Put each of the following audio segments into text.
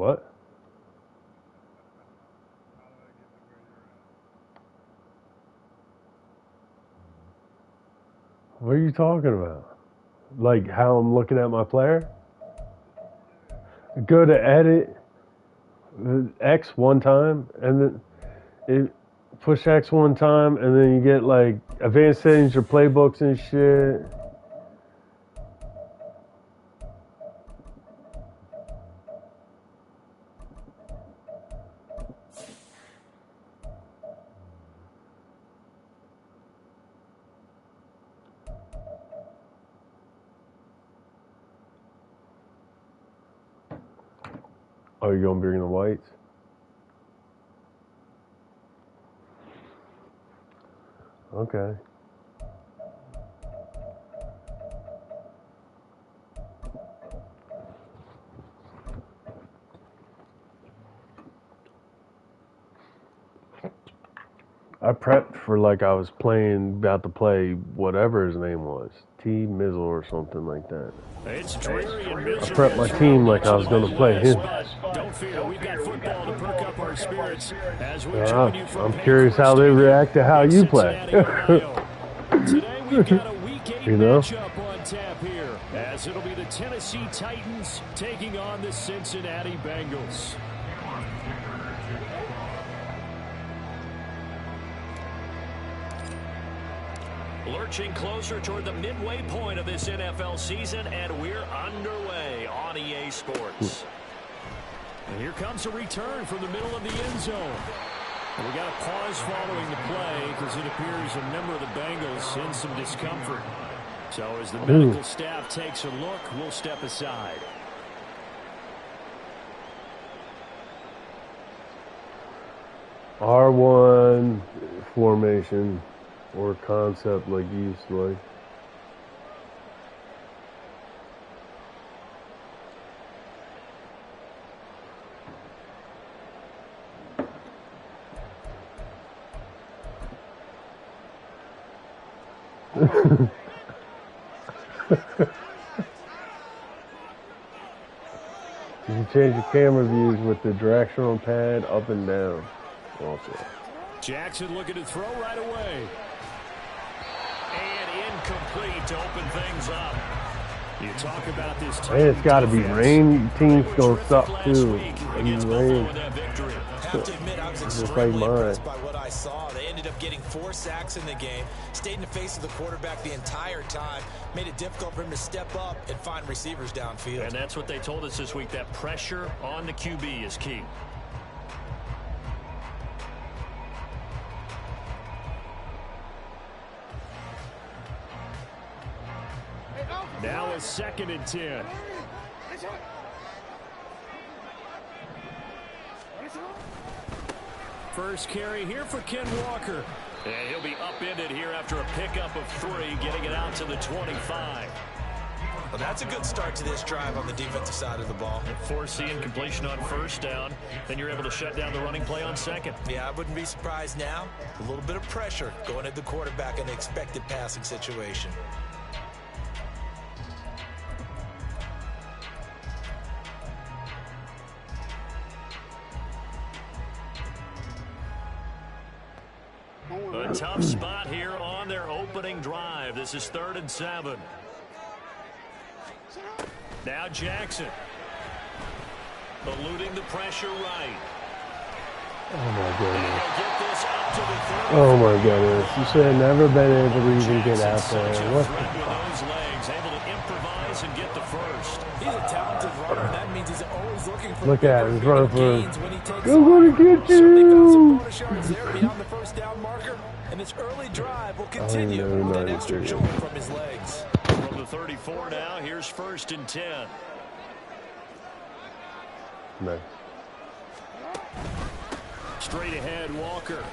What? What are you talking about? Like how I'm looking at my player? Go to edit X one time and then push X one time and then you get like advanced settings, your playbooks and shit. Oh, you're gonna bring the whites? Okay. I prepped for like I was about to play whatever his name was. T. Mizzle or something like that. It's dreary and I prepped my team like I was going to play him. Don't fear, we've got football to perk up our spirits as we join you from I'm curious how they react to how you play. Today we've got a week 8 You know? matchup on tap here, as it'll be the Tennessee Titans taking on the Cincinnati Bengals. Lurching closer toward the midway point of this NFL season, and we're underway on EA Sports. And here comes a return from the middle of the end zone. And we got a pause following the play because it appears a member of the Bengals in some discomfort. So as the medical staff takes a look, we'll step aside. R1 formation or concept like you used to like. You can change your camera views with the directional pad up and down also. Jackson looking to throw right away. And incomplete to open things up. You talk about this And it's got to be rain. Team's going to suck too. I mean, rain. I have to admit, I was Just extremely like mine. impressed by what I saw. They ended up getting 4 sacks in the game, stayed in the face of the quarterback the entire time, made it difficult for him to step up and find receivers downfield. And that's what they told us this week, that pressure on the QB is key. Now a 2nd and 10. First carry here for Ken Walker. And he'll be upended here after a pickup of 3, getting it out to the 25. Well, that's a good start to this drive on the defensive side of the ball. Forcing completion on 1st down. Then you're able to shut down the running play on 2nd. Yeah, I wouldn't be surprised now. A little bit of pressure going at the quarterback in an expected passing situation. A tough spot here on their opening drive. This is 3rd and 7. Now Jackson. Eluding the pressure right. Oh my goodness. Get this up to the 30. Oh my goodness. You should have never been able to even get out there. What the With fuck? those legs, able to improvise and get the first. He's a talented runner. That means he's always looking for Look at him. He's running for gains when he takes I'm going to get Certainly found some you. bonus yards there beyond the 1st down marker. And this early drive will continue know with that that extra is. jolt from his legs. From the 34 now, here's 1st and 10. Nice. Straight ahead, Walker.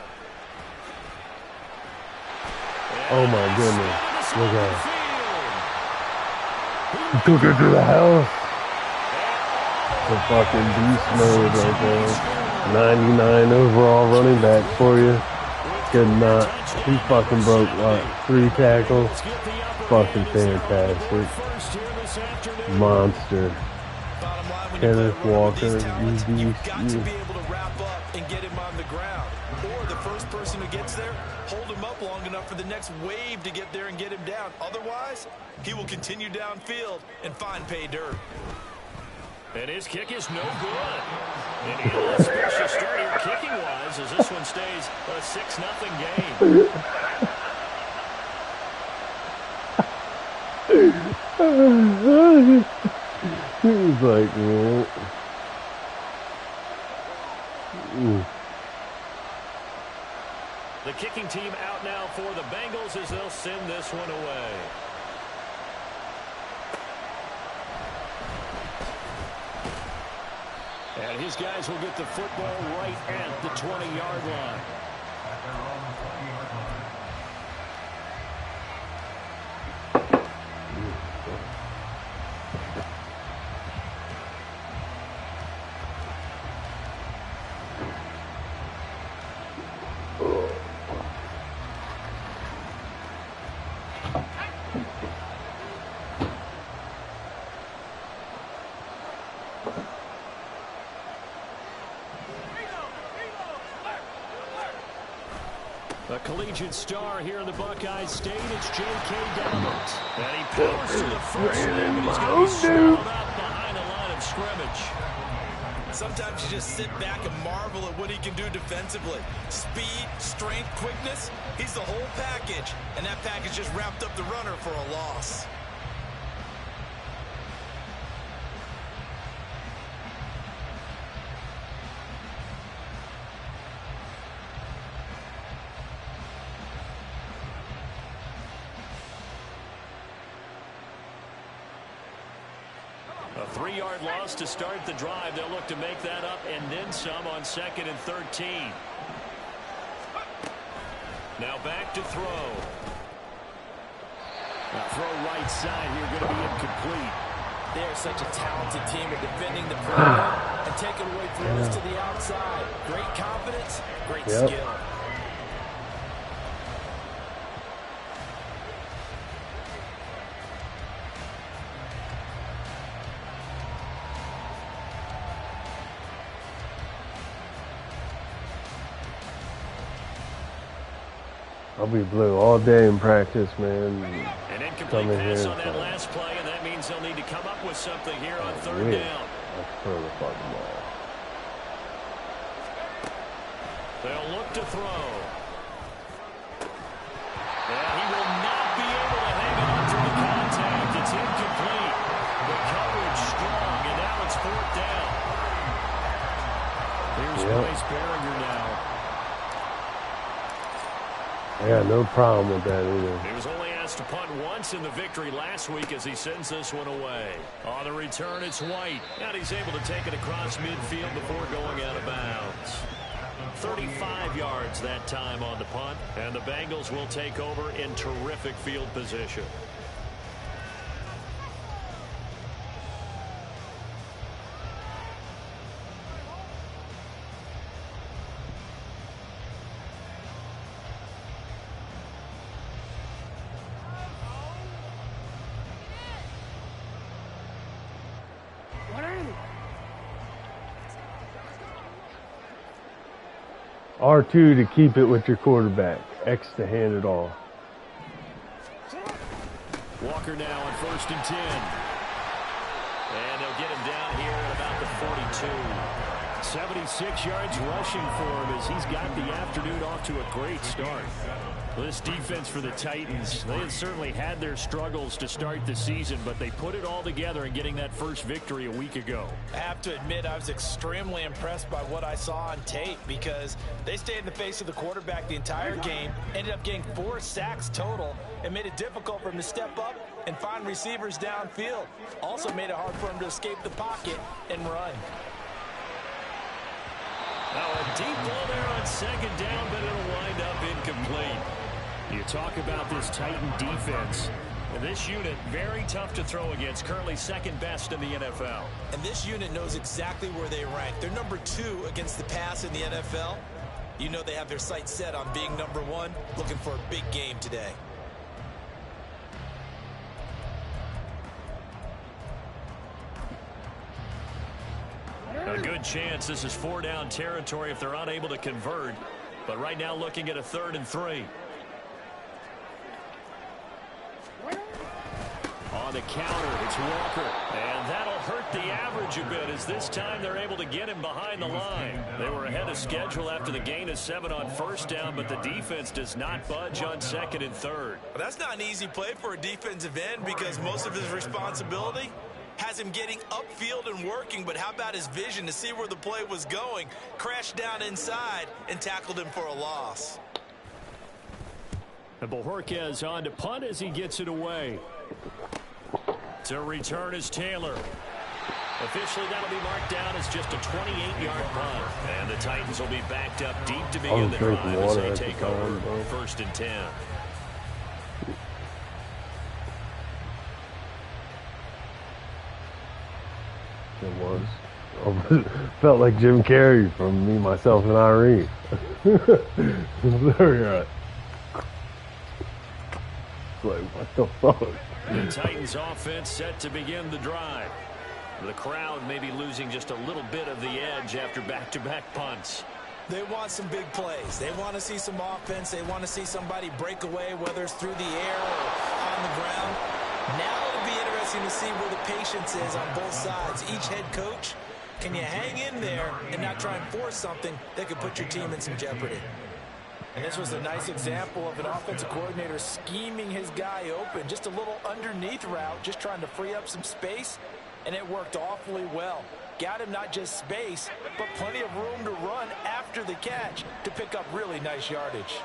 Oh my goodness. Look at him. He took it to the house. The fucking beast mode right there. 99 overall running back for you. Good not. He fucking broke, what, 3 tackles? Fucking fantastic. Monster. Bottom line, when Kenneth you play a run with Walker, these talents, you've got to UDC. be able to wrap up and get him on the ground. Or the first person who gets there, hold him up long enough for the next wave to get there and get him down. Otherwise, he will continue downfield and find pay dirt. And his kick is no good. And he had a special start here kicking-wise as this one stays a 6-0 game. He was like, well, The kicking team out now for the Bengals as they'll send this one away. And his guys will get the football right at the 20-yard line. A collegiate star here in the Buckeye State, it's J.K. Dobbins. And he powers to the first leg, and he's going to be swallowed up behind the line of scrimmage. Sometimes you just sit back and marvel at what he can do defensively. Speed, strength, quickness, he's the whole package. And that package just wrapped up the runner for a loss. A 3-yard loss to start the drive. They'll look to make that up and then some on 2nd and 13. Now back to throw. Now throw right side here, going to be incomplete. They're such a talented team at defending the perimeter and taking away throws to the outside. Great confidence, great skill. I'll be blue all day in practice, man. An incomplete pass on that last play, and that means they'll need to come up with something here on 3rd down. Let's throw the fucking ball. They'll look to throw. And he will not be able to hang on to the contact. It's incomplete. The coverage strong, and now it's 4th down. Here's Bryce Baringer now. I got no problem with that either. He was only asked to punt once in the victory last week as he sends this one away. On the return, it's White. And he's able to take it across midfield before going out of bounds. 35 yards that time on the punt, and the Bengals will take over in terrific field position. R2 to keep it with your quarterback. X to hand it off. Walker now on 1st and 10. And they'll get him down here at about the 42. 76 yards rushing for him as he's got the afternoon off to a great start. This defense for the Titans, they had certainly had their struggles to start the season, but they put it all together in getting that first victory a week ago. I have to admit, I was extremely impressed by what I saw on tape because they stayed in the face of the quarterback the entire game, ended up getting 4 sacks total, and made it difficult for him to step up and find receivers downfield. Also made it hard for him to escape the pocket and run. Now a deep ball there on 2nd down, but it'll wind up incomplete. You talk about this Titan defense. And this unit, very tough to throw against, currently 2nd best in the NFL. And this unit knows exactly where they rank. They're number 2 against the pass in the NFL. You know they have their sights set on being number 1, looking for a big game today. A good chance this is 4-down territory if they're unable to convert. But right now looking at a 3rd and 3. On the counter, it's Walker. And that'll hurt the average a bit as this time they're able to get him behind the line. They were ahead of schedule after the gain of 7 on 1st down, but the defense does not budge on 2nd and 3rd. Well, that's not an easy play for a defensive end because most of his responsibility has him getting upfield and working, but how about his vision to see where the play was going, crashed down inside, and tackled him for a loss. And Bojorquez on to punt as he gets it away. To return is Taylor. Officially, that'll be marked down as just a 28-yard punt. And the Titans will be backed up deep to begin the drive as they take over 1st and 10. It was. Felt like Jim Carrey from Me, Myself, and Irene. Very right. Like, what the fuck? The Titans offense set to begin the drive. The crowd may be losing just a little bit of the edge after back-to-back punts. They want some big plays. They want to see some offense. They want to see somebody break away, whether it's through the air or on the ground. Now it'll be interesting to see where the patience is on both sides. Each head coach, can you hang in there and not try and force something that could put your team in some jeopardy? And this was a nice example of an offensive coordinator scheming his guy open. Just a little underneath route, just trying to free up some space, and it worked awfully well. Got him not just space, but plenty of room to run after the catch to pick up really nice yardage.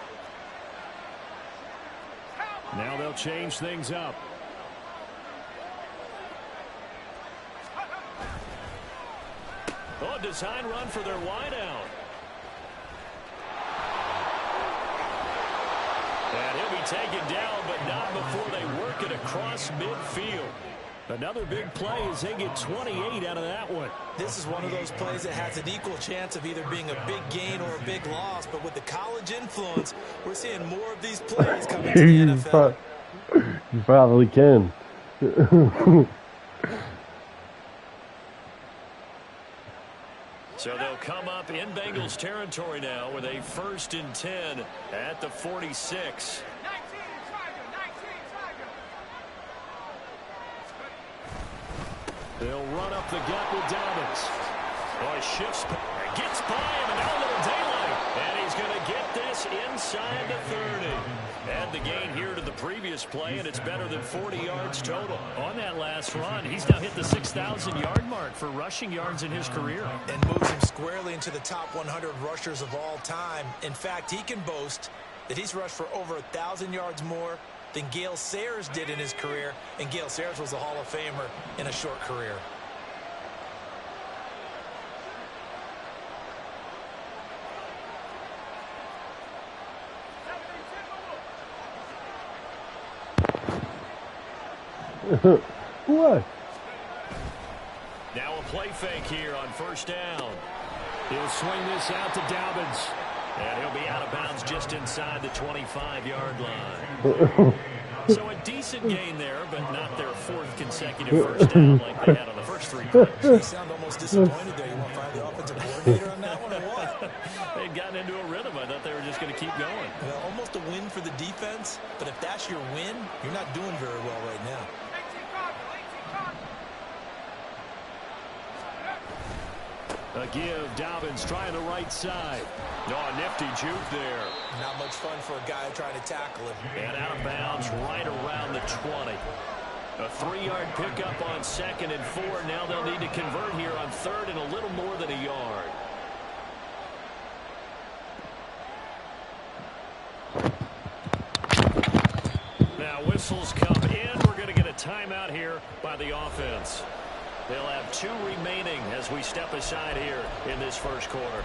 Now they'll change things up. Oh, design run for their wideout. And he'll be taken down, but not before they work it across midfield. Another big play as they get 28 out of that one. This is one of those plays that has an equal chance of either being a big gain or a big loss. But with the college influence, we're seeing more of these plays coming to the NFL. You probably can. So they'll come up in Bengals territory now with a 1st and 10 at the 46. They'll run up the gut with Dobbins. Boy, shifts, gets by him, and now a little daylight. And he's going to get this inside the 30. Add the gain here to the previous play, and it's better than 40 yards total. On that last run, he's now hit the 6,000-yard mark for rushing yards in his career. And moves him squarely into the top 100 rushers of all time. In fact, he can boast that he's rushed for over 1,000 yards more than Gale Sayers did in his career, and Gale Sayers was a Hall of Famer in a short career. What? Now a play fake here on 1st down. He'll swing this out to Dobbins. And he'll be out of bounds just inside the 25-yard line. So a decent gain there, but not their 4th consecutive 1st down like they had on the first 3 plays. You sound almost disappointed there. You want to find the offensive coordinator on that one or what? They'd gotten into a rhythm. I thought they were just going to keep going. Well, almost a win for the defense, but if that's your win, you're not doing very well right now. A give, Dobbins trying the right side. Oh, nifty juke there. Not much fun for a guy trying to tackle him. And out of bounds right around the 20. A 3-yard pickup on 2nd and 4. Now they'll need to convert here on 3rd and a little more than a yard. Now whistles come in. We're going to get a timeout here by the offense. They'll have 2 remaining as we step aside here in this first quarter.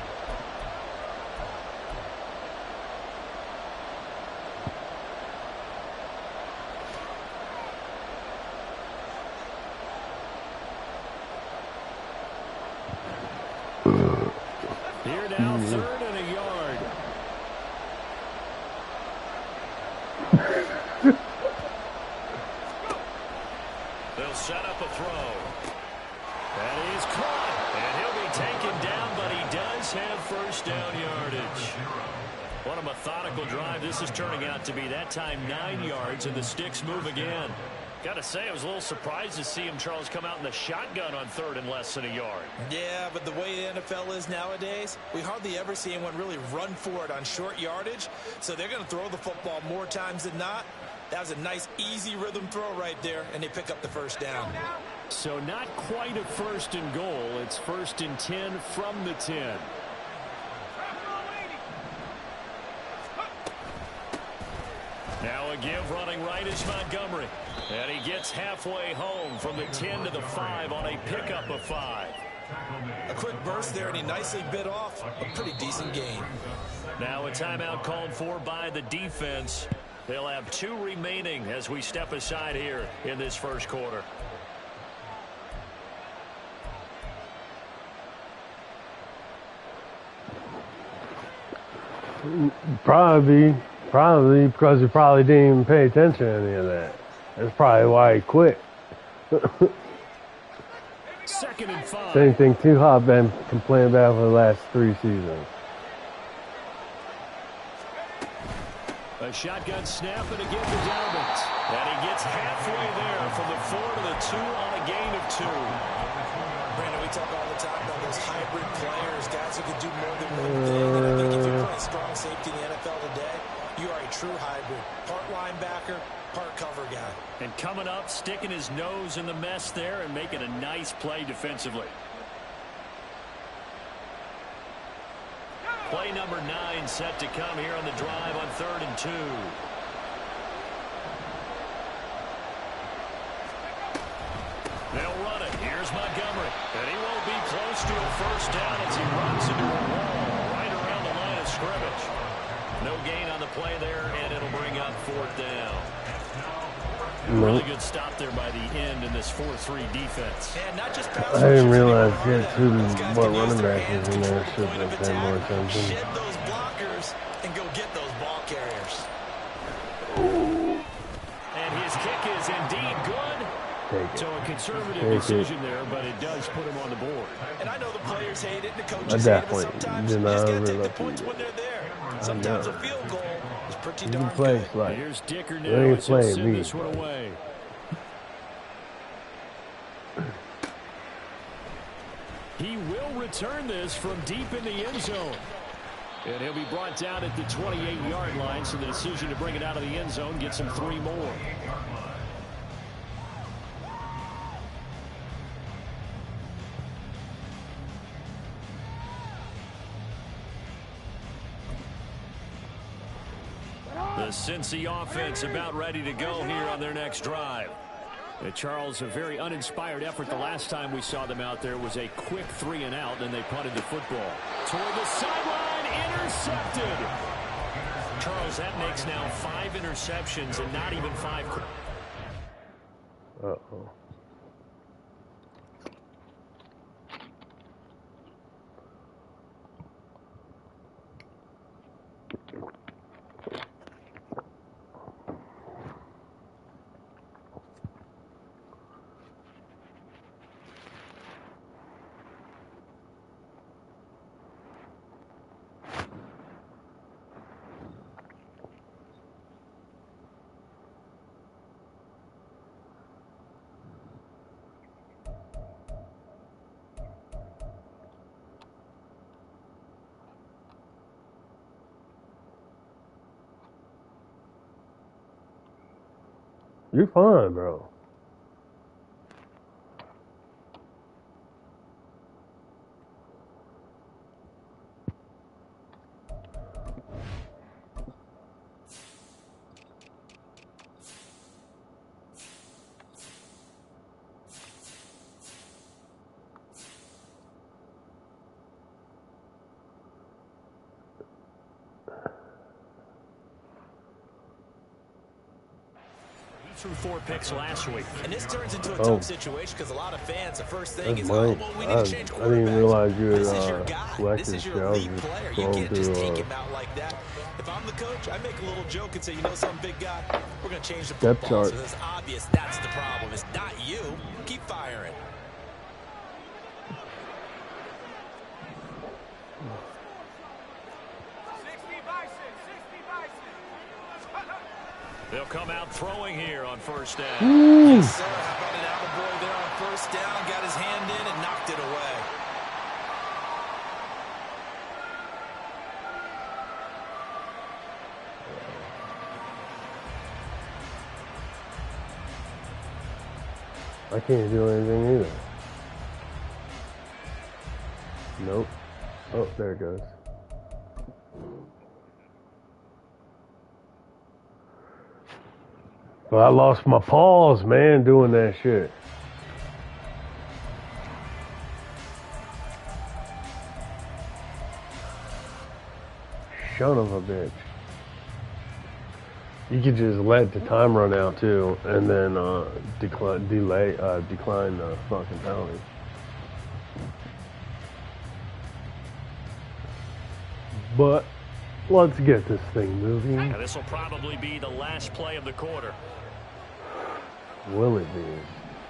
Here now, 3rd and a yard. They'll set up a throw. That is caught, and he'll be taken down, but he does have first down yardage. What a methodical drive this is turning out to be. That time 9 yards, and the sticks move again. Got to say, I was a little surprised to see him, Charles, come out in the shotgun on third and less than a yard. Yeah, but the way the NFL is nowadays, we hardly ever see anyone really run for it on short yardage. So they're going to throw the football more times than not. That was a nice, easy rhythm throw right there, and they pick up the first down. So not quite a first and goal. It's first and 10 from the 10. Now a give running right is Montgomery. And he gets halfway home from the 10 to the 5 on a pickup of 5. A quick burst there, and he nicely bit off a pretty decent gain. Now a timeout called for by the defense. They'll have 2 remaining as we step aside here in this first quarter. Probably because he probably didn't even pay attention to any of that. That's probably why he quit. Second and 5. Same thing T-Hop been complaining about for the last 3 seasons. A shotgun snap and a give to Dobbins. And he gets halfway there from the 4 to the 2 on a gain of 2. Brandon, we talk all the time about those hybrid players, guys who can do more than one thing. And I think if you're playing strong safety in the NFL today, you are a true hybrid. Part linebacker, part cover guy. And coming up, sticking his nose in the mess there and making a nice play defensively. Play number 9 set to come here on the drive on 3rd and 2. They'll run it. Here's Montgomery. And he won't be close to a first down as he runs into a wall right around the line of scrimmage. No gain on the play there, and it'll bring up 4th down. Really good stop there by the end in this 4-3 defense. And not just I didn't realize what running back was in there. Should have been more attention. Shed those blockers and go get those ball carriers. And his kick is indeed good. So a conservative decision there, but it does put him on the board. And I know the players hate it and the coaches hate it, but sometimes you just got to take the points when they're there. Sometimes a field goal is pretty darn good. Here's Dicker now as he'll send this one away. He will return this from deep in the end zone. And he'll be brought down at the 28-yard line, so the decision to bring it out of the end zone gets him 3 more. The Cincy offense about ready to go here on their next drive. Charles, a very uninspired effort the last time we saw them out there was a quick 3 and out, and they punted the football. Toward the sideline, intercepted. Charles, that makes now 5 interceptions and not even 5. Uh-oh. You're fine, bro. Threw 4 picks last week. And this turns into a tough situation because a lot of fans, the first thing is, well, we need to change quarterbacks. I didn't realize you this is your guy. This is your elite player. You can't just take him out like that. If I'm the coach, I make a little joke and say, you know something, big guy? We're going to change the football. So it's obvious that's the problem. It's not you. Keep firing. come out throwing here on first down. Yes, sir. How about an attaboy there on first down? Got his hand in and knocked it away. I can't do anything either. Nope. Oh, there it goes. But I lost my paws, man, doing that shit. Son of a bitch. You could just let the time run out too, and then decline the fucking penalty. But let's get this thing moving. This will probably be the last play of the quarter. Will it be?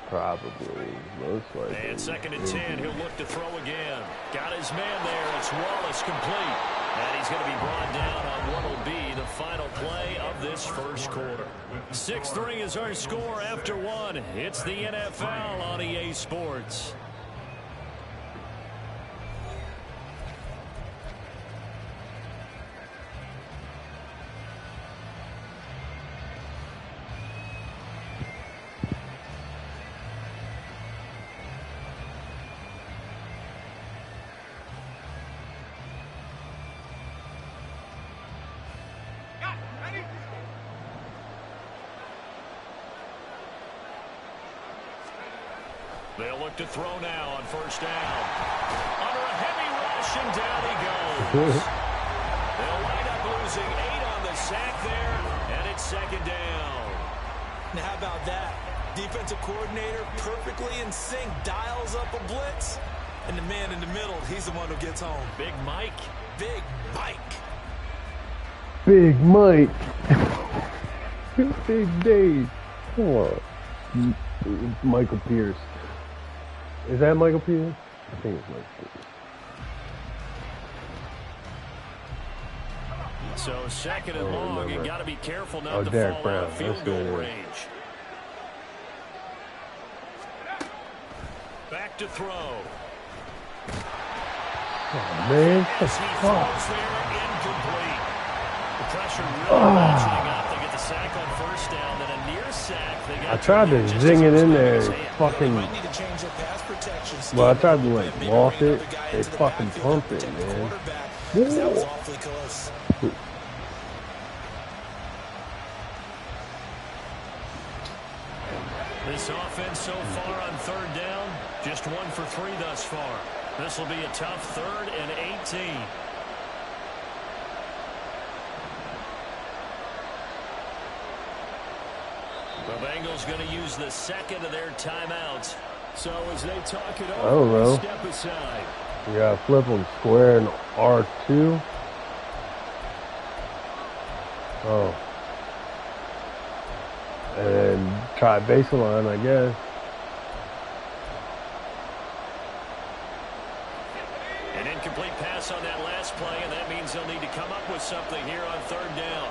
Probably. Most likely. And 2nd and 10, he'll look to throw again. Got his man there. It's Wallace complete. And he's going to be brought down on what will be the final play of this first quarter. 6-3 is our score after one. It's the NFL on EA Sports. They'll look to throw now on first down. Under a heavy rush, and down he goes. They'll wind up losing 8 on the sack there, and it's 2nd down. Now, how about that? Defensive coordinator perfectly in sync, dials up a blitz, and the man in the middle, he's the one who gets home. Big Mike. Big Mike. Big Mike. Big Dave. Come on. Michael Pierce. Is that Michael Pierce? I think it's Michael Pierce. So 2nd and long, you got to be careful not to Derek fall Brown. out of field goal range. Back to throw. Oh, man. As he throws there, incomplete. The pressure really ratcheting up. They get the sack on first down, then a near sack. They got I tried to zing it in there. Fucking. Well, I tried to like walk it. They fucking pumped it, man. That was awfully close. This offense so far on 3rd down, just 1 for 3 thus far. This will be a tough 3rd and 18. The Bengals going to use the 2nd of their timeouts. So as they talk it over, step aside. You gotta flip them square in R2. Oh. And then try baseline, I guess. An incomplete pass on that last play, and that means they'll need to come up with something here on 3rd down.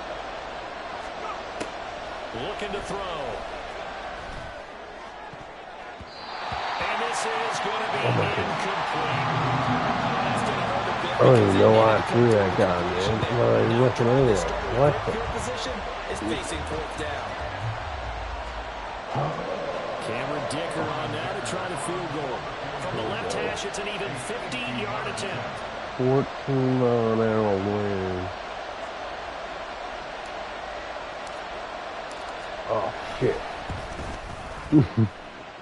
Looking to throw. And this is going to be incomplete. I don't even know why I threw that guy, man. I'm not even looking at it. What the? Position is facing 4th down. Cameron Dicker on now to try the field goal. From the left hash, it's an even 50-yard attempt. 14-mile-an-hour wind. Oh, shit.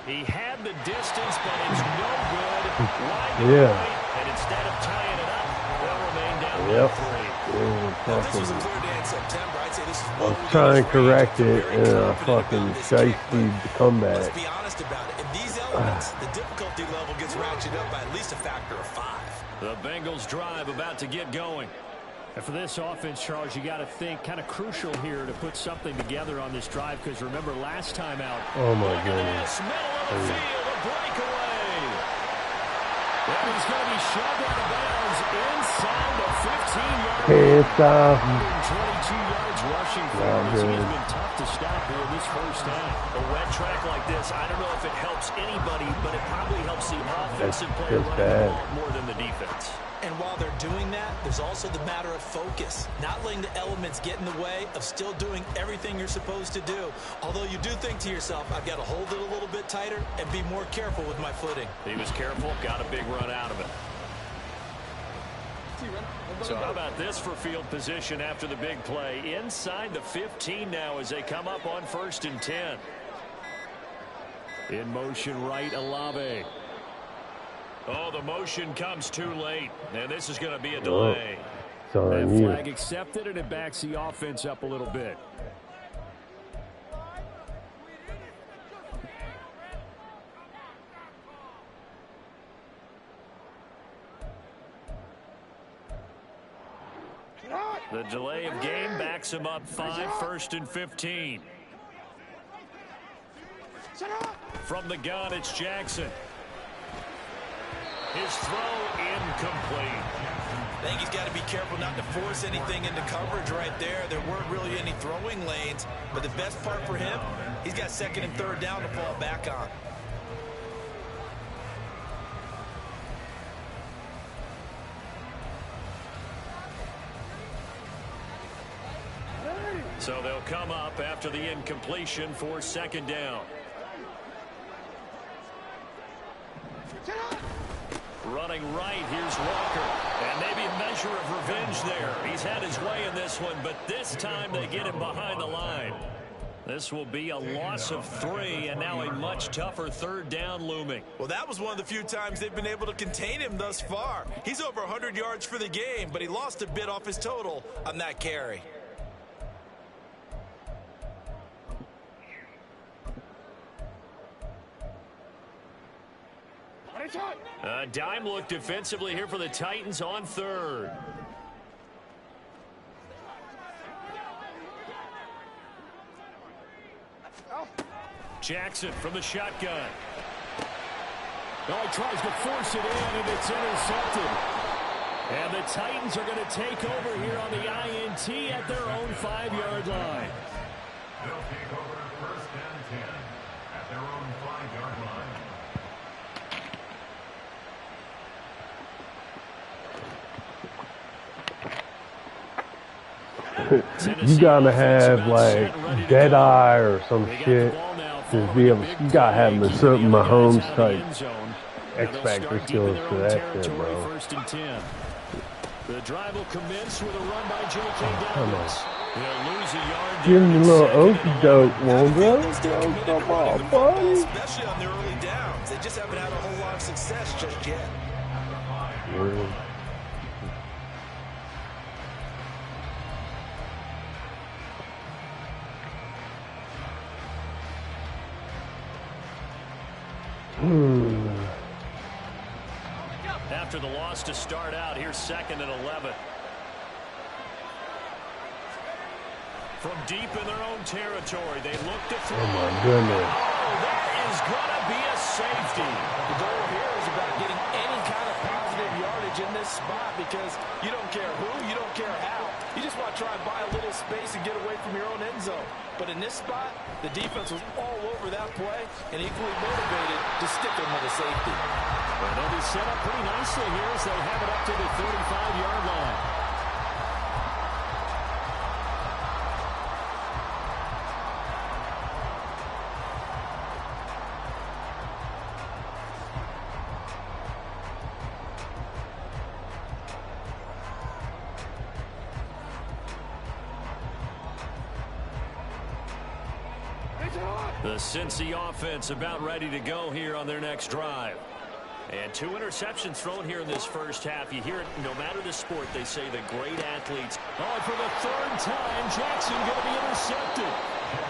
He had the distance, but it's no good. And instead of tying it up, they'll remain down by 3. This was a clear day in September. I'd say this is I was trying to correct it in a fucking shiesty comeback. Let's be honest about it. In these elements, the difficulty level gets ratcheted up by at least a factor of 5. The Bengals drive about to get going. And for this offense, Charles, you got to think kind of crucial here to put something together on this drive, because remember last time out. Oh my goodness. Middle of the field, a breakaway. And he's going to be shoved out of bounds inside the 15-yard line. Can't stop. 122 yards rushing for him. It's been tough to stop here this first half. A wet track like this, I don't know if it helps anybody, but it probably helps the offensive player running the ball more than the defense. And while they're doing that, there's also the matter of focus. Not letting the elements get in the way of still doing everything you're supposed to do. Although you do think to yourself, I've got to hold it a little bit tighter and be more careful with my footing. He was careful, got a big run out of it. So how about this for field position after the big play? Inside the 15 now as they come up on 1st and 10. In motion right, Olave. Oh, the motion comes too late, and this is going to be a delay. That flag accepted, and it backs the offense up a little bit. The delay of game backs him up 5, 1st and 15. From the gun, it's Jackson. His throw incomplete. I think he's got to be careful not to force anything into coverage right there. There weren't really any throwing lanes, but the best part for him, he's got 2nd and 3rd down to fall back on. So they'll come up after the incompletion for 2nd down. Running right, here's Walker. And maybe a measure of revenge there. He's had his way in this one, but this time they get him behind the line. This will be a loss of 3, and now a much tougher 3rd down looming. Well, that was one of the few times they've been able to contain him thus far. He's over 100 yards for the game, but he lost a bit off his total on that carry. Dime look defensively here for the Titans on 3rd. Jackson from the shotgun. Oh, he tries to force it in, and it's intercepted. And the Titans are going to take over here on the INT at their own 5-yard line. They'll take over 1st and 10 at their own 5-yard line. You gotta have like Deadeye or some shit to be able. You gotta have the certain Mahomes type X Factor skills for that shit, bro. 1st and 10. The drive will commence with a run by J.K. Dobbins. They'll lose a yard. Give me a little okie doke, one, bro. Come on, buddy. Especially on the early downs. They just haven't had a whole lot of success just yet. Really? After the loss to start out, here's 2nd and 11. From deep in their own territory, they look to throw. Oh, my goodness. Oh, that is going to be a safety. The goal here is about getting any kind of positive yardage in this spot because you don't care who, you don't care how. You just want to try and buy a little space and get away from your own end zone. But in this spot, the defense was all over that play and equally motivated to stick them with a safety. Well, they'll be set up pretty nicely here as they have it up to the 35-yard line. The Cincy offense about ready to go here on their next drive. And 2 interceptions thrown here in this first half. You hear it no matter the sport, they say the great athletes. Oh, for the 3rd time, Jackson going to be intercepted.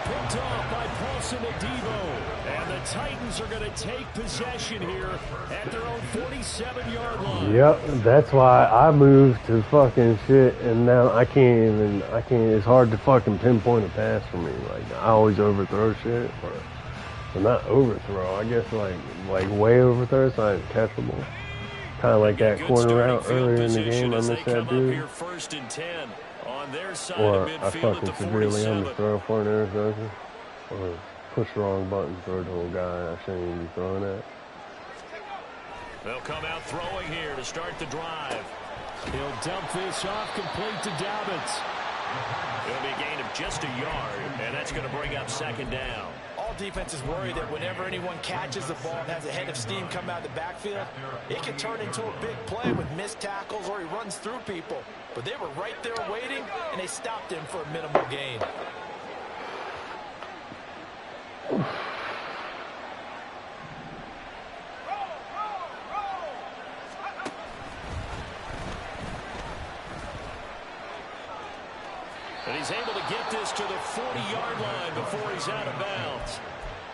Picked off by Paulson Adebo. And the Titans are going to take possession here at their own 47-yard line. Yep, that's why I moved to fucking shit, and now I can't, it's hard to fucking pinpoint a pass for me. Like, I always overthrow shit, but not overthrow, I guess like way overthrow, it's not catchable. Kind of like that Good corner starting route field earlier in the position game I as they missed that come up dude. here 1st and 10 on their side Or of I midfield at fucking the severely 47. underthrow for an interception. Or push the wrong button, throw to a guy I shouldn't even be throwing at. They'll come out throwing here to start the drive. He'll dump this off complete to Dobbins. It'll be a gain of just a yard, and that's going to bring up 2nd down. All defenses worry that whenever anyone catches the ball and has a head of steam come out of the backfield, it can turn into a big play with missed tackles or he runs through people. But they were right there waiting, and they stopped him for a minimal gain. And he's able to get this to the 40-yard line before he's out of bounds.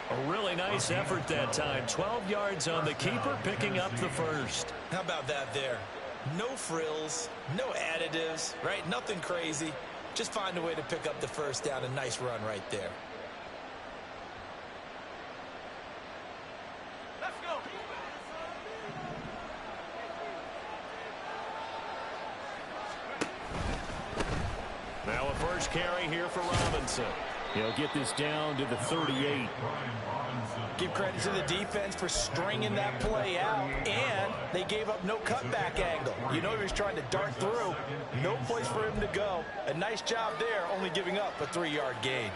A really nice effort that time. 12 yards on the keeper, picking up the first. How about that there? No frills, no additives, right? Nothing crazy. Just find a way to pick up the first down. A nice run right there. Let's go. Now a first carry here for Robinson. He'll get this down to the 38. Give credit to the defense for stringing that play out, and they gave up no cutback angle. You know he was trying to dart through. No place for him to go. A nice job there, only giving up a 3-yard gain.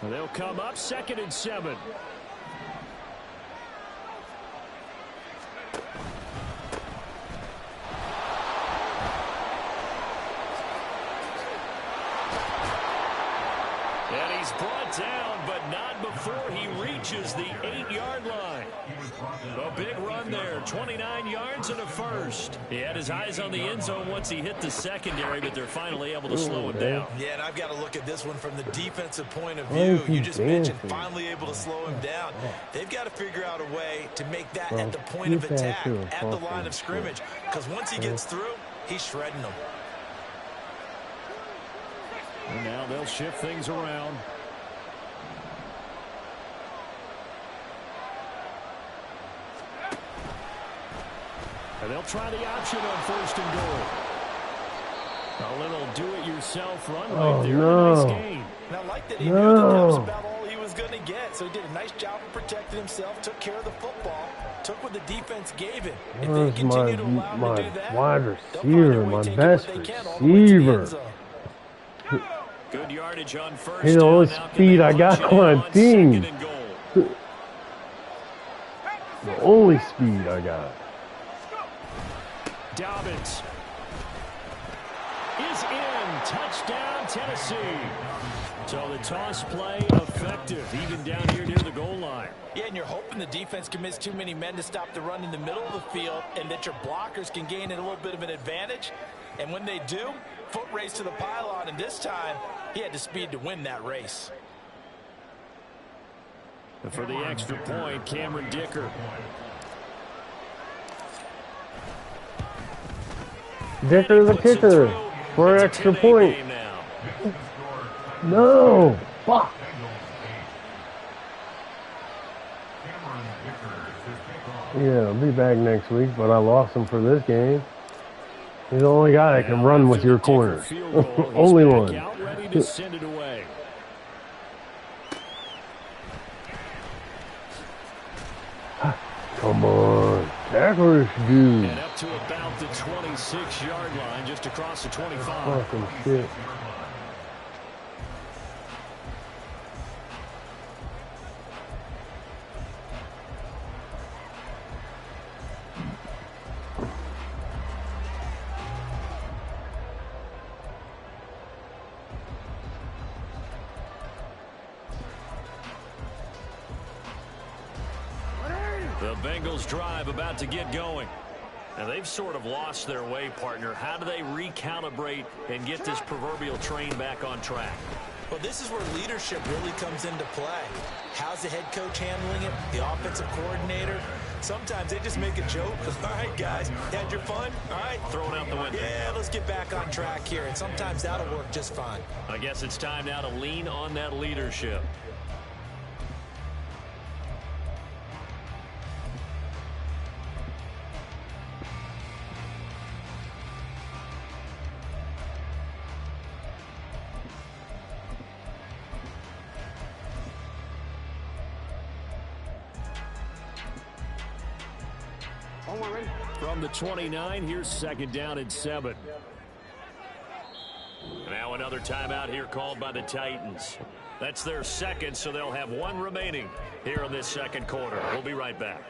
They'll come up 2nd and 7. And he's brought down, but not before he reaches the 8-yard line. A big run there, 29 yards and a first. He had his eyes on the end zone once he hit the secondary, but they're finally able to slow him down. Yeah, and I've got to look at this one from the defensive point of view. You just mentioned finally able to slow him down. They've got to figure out a way to make that at the point of attack, at the line of scrimmage, because once he gets through, he's shredding them. And now they'll shift things around. And they'll try the option on 1st and goal. A little do-it-yourself run right there. No. Nice gain. And I like that he knew that that was about all he was going to get. So he did a nice job of protecting himself, took care of the football, took what the defense gave him. If they continue to allow him to do that, wide they'll find receiver, a way my to take best what they can all the way to the receiver. end zone. Good yardage on 1st He's the only down. Now can speed they I got punch it on in my team. 2nd and goal? The only speed I got. Dobbins is in. Touchdown, Tennessee. So the toss play effective, even down here near the goal line. Yeah, and you're hoping the defense commits too many men to stop the run in the middle of the field and that your blockers can gain a little bit of an advantage. And when they do, foot race to the pylon, and this time he had the speed to win that race. And for the extra point, Cameron Dicker. Dicker the kicker for an extra point. No, fuck. Yeah, I'll be back next week, but I lost him for this game. He's the only guy that can run with your corners. Only one. Out ready to send it away. Come on. Tackle this dude. And up to about the 26-yard line, just across the 25. Fucking shit. The Bengals drive about to get going. Now they've sort of lost their way, partner. How do they recalibrate and get this proverbial train back on track? Well, this is where leadership really comes into play. How's the head coach handling it? The offensive coordinator? Sometimes they just make a joke. All right, guys, had your fun? All right. Throw it out the window. Yeah, let's get back on track here, and sometimes that'll work just fine. I guess it's time now to lean on that leadership. From the 29, here's second down and 7. Now another timeout here called by the Titans. That's their second, so they'll have one remaining here in this second quarter. We'll be right back.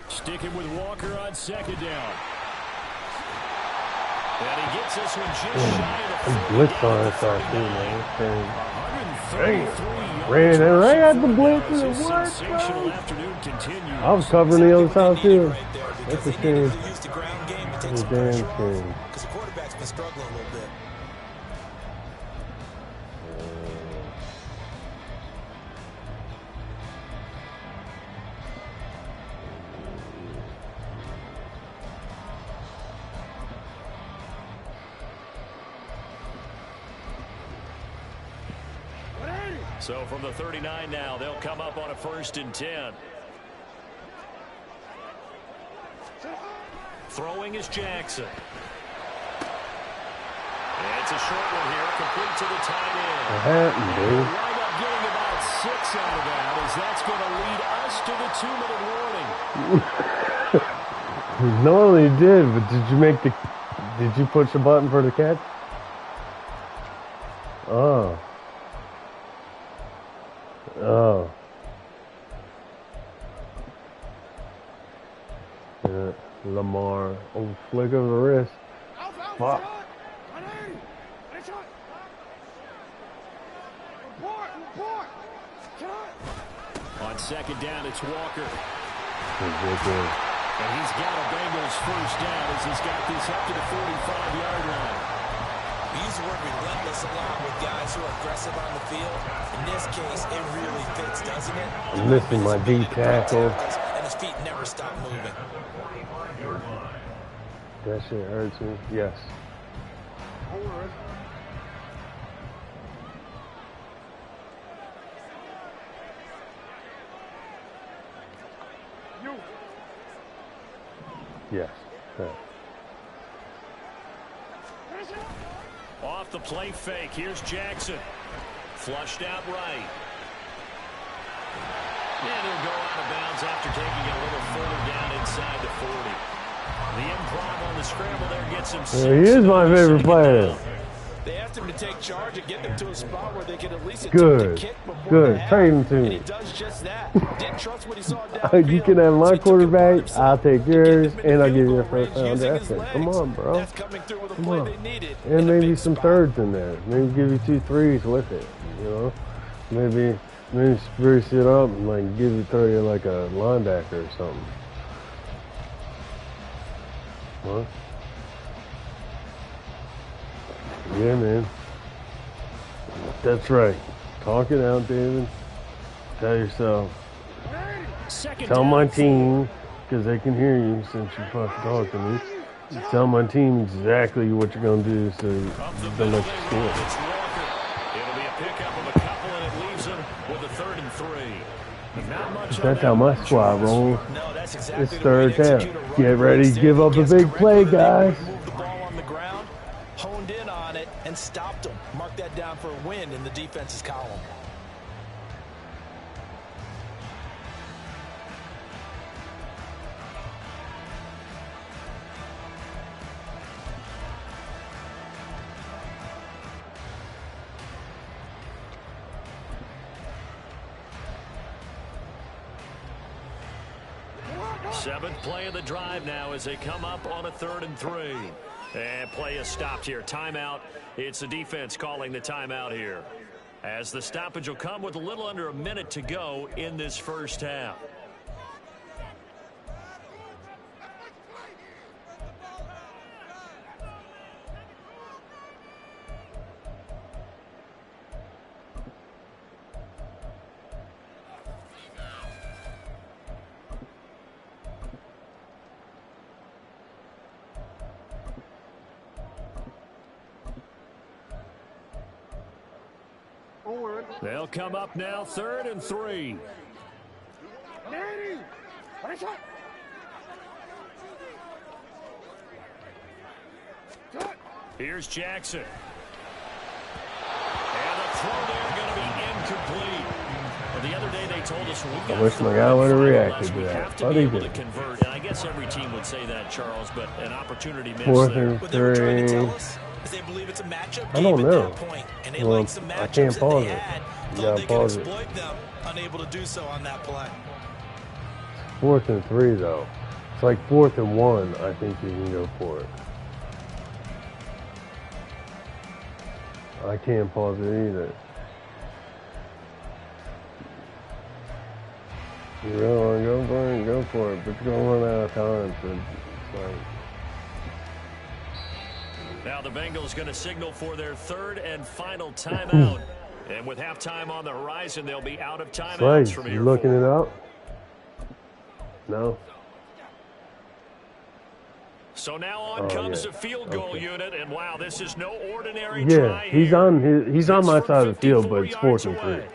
Sticking with Walker on second down. And he gets this one just shy of the 40. Blitz on us all too, man. 133 Ran it right at the blitz and it This worked, sensational bro. afternoon continues. I was covering the other side too. Right there, That's because a they need shame. to use the ground game to take That's a some damn pressure off, shame. because the quarterback's been struggling a little bit. So from the 39 now, they'll come up on a 1st and 10. Throwing is Jackson. And it's a short one here, complete to the tight end. What happened, We'll dude? wind up getting about 6 out of that, as that's going to lead us to the 2-minute warning. Normally you did, but did you push the button for the catch? Oh. Oh. Yeah, Lamar. Oh, flick of the wrist. Fuck. On second down, it's Walker. Ridiculous. And he's got a Bengals first down as he's got this up to the 45-yard line. We use the word relentless a lot with guys who are aggressive on the field. In this case, it really fits, doesn't it? I'm missing my D tackle. And his feet never stop moving. That shit hurts me. Yes. Yes. Yeah. Off the play fake, here's Jackson. Flushed out right. And he'll go out of bounds after taking it a little further down inside the 40. The improv on the scramble there gets him 6. He is my favorite player. They asked him to take charge and get them to a spot where they could at least attempt Good. to kick before Good. the half. Trade him to And me. he does just that. Didn't trust what he saw downfield. You can have so my he took it quarterback. upon I'll himself take to get yours, them in and I'll field give you goal a first range round using draft his pick. Come legs. on, bro. That's coming through with a Come play on. they needed And in a maybe big some spot. thirds in there. Maybe give you 2 threes with it. You know, maybe spruce it up and like throw you like a linebacker or something. What? Yeah, man. That's right. Talk it out, David. Tell yourself. Second Tell down my and 4. team, because they can hear you since you fucking talk to me. Tell my team exactly what you're going to do so they'll let you score. It's Walker. It'll be a pickup of a couple, and it leaves him with a 3rd and 3. Not much on That's how my squad rolls. No, that's exactly It's the way third to down. execute a run Get ready to play. give up a Guessed big correctly play, that they guys. would move the ball on the ground, honed in on it, and stopped them. Mark that down for a win in the defense's column. Seventh play of the drive now as they come up on a 3rd and 3. And play is stopped here. Timeout. It's the defense calling the timeout here, as the stoppage will come with a little under a minute to go in this first half. They'll come up now 3rd and 3. Here's Jackson. And the throw there going to be incomplete. Well, the other day they told us we I wish my guy would have reacted to that. to be able to convert. And I guess every team would say that, Charles, but an opportunity missed 4th there. and What they were trying to 3. tell us is they believe it's a matchup I game don't at know. that point, and they Well, like some I matchups can't that pause they it. had. You Thought gotta they could pause it. exploit them, unable to do so on that play. 4th and 3 though. It's like 4th and 1. I think you can go for it. I can't pause it either. You really want to go for it? Go for it. But you're going to run out of time. So it's like, Now the Bengals going to signal for their 3rd and final timeout. And with halftime on the horizon, they'll be out of timeouts Slade, from you here looking it forward. up? No. So now on comes yeah. the field goal Okay. unit, and wow, this is no ordinary Yeah, try he's here. on he's on It's my from side of the field, 54 but it's 4th and yards 3. away.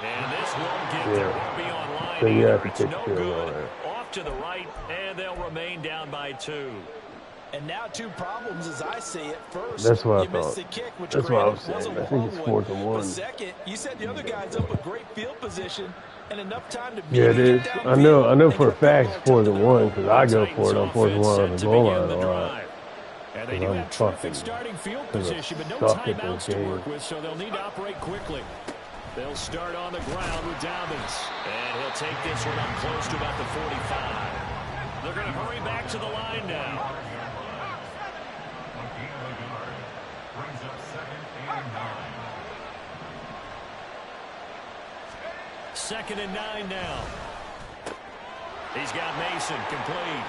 And this won't get there. Won't be online So you either. have to It's take no field goal good. there. Off to the right, and they'll remain down by 2. And now 2 problems as I see it. First, That's what I you missed thought. the kick, which That's what I was granted saying. was a I think it's long 4th one. and But 1. second, you said the other guy's up a great field position and enough time to Yeah, it maybe is. get I know downfield for a and get fact the it's 4th ball to and the 1 middle. because I go Titans for it on 4th and offense 1 on set the to goal begin line the a lot. drive. And they Because do I'm have fucking terrific starting field gonna position, but no suck at timeouts this to game. work with, so they'll need to operate quickly. They'll start on the ground with Dobbins. And he'll take this one up close to about the 45. They're going to hurry back to the line now. Brings up 2nd and 9. 2nd and 9 now. He's got Mason complete.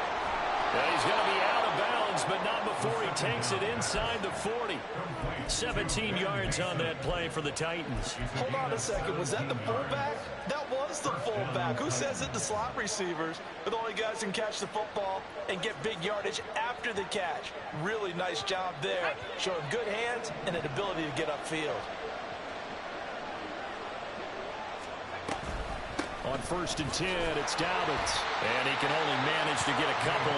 And he's going to be out of bounds, but not before he takes it inside the 40. 17 yards on that play for the Titans. Hold on a second. Was that the fullback? That was the fullback. Who says it to slot receivers? But only guys can catch the football and get big yardage after the catch. Really nice job there. Showing good hands and an ability to get upfield. On 1st and 10, it's Dobbins. And he can only manage to get a couple.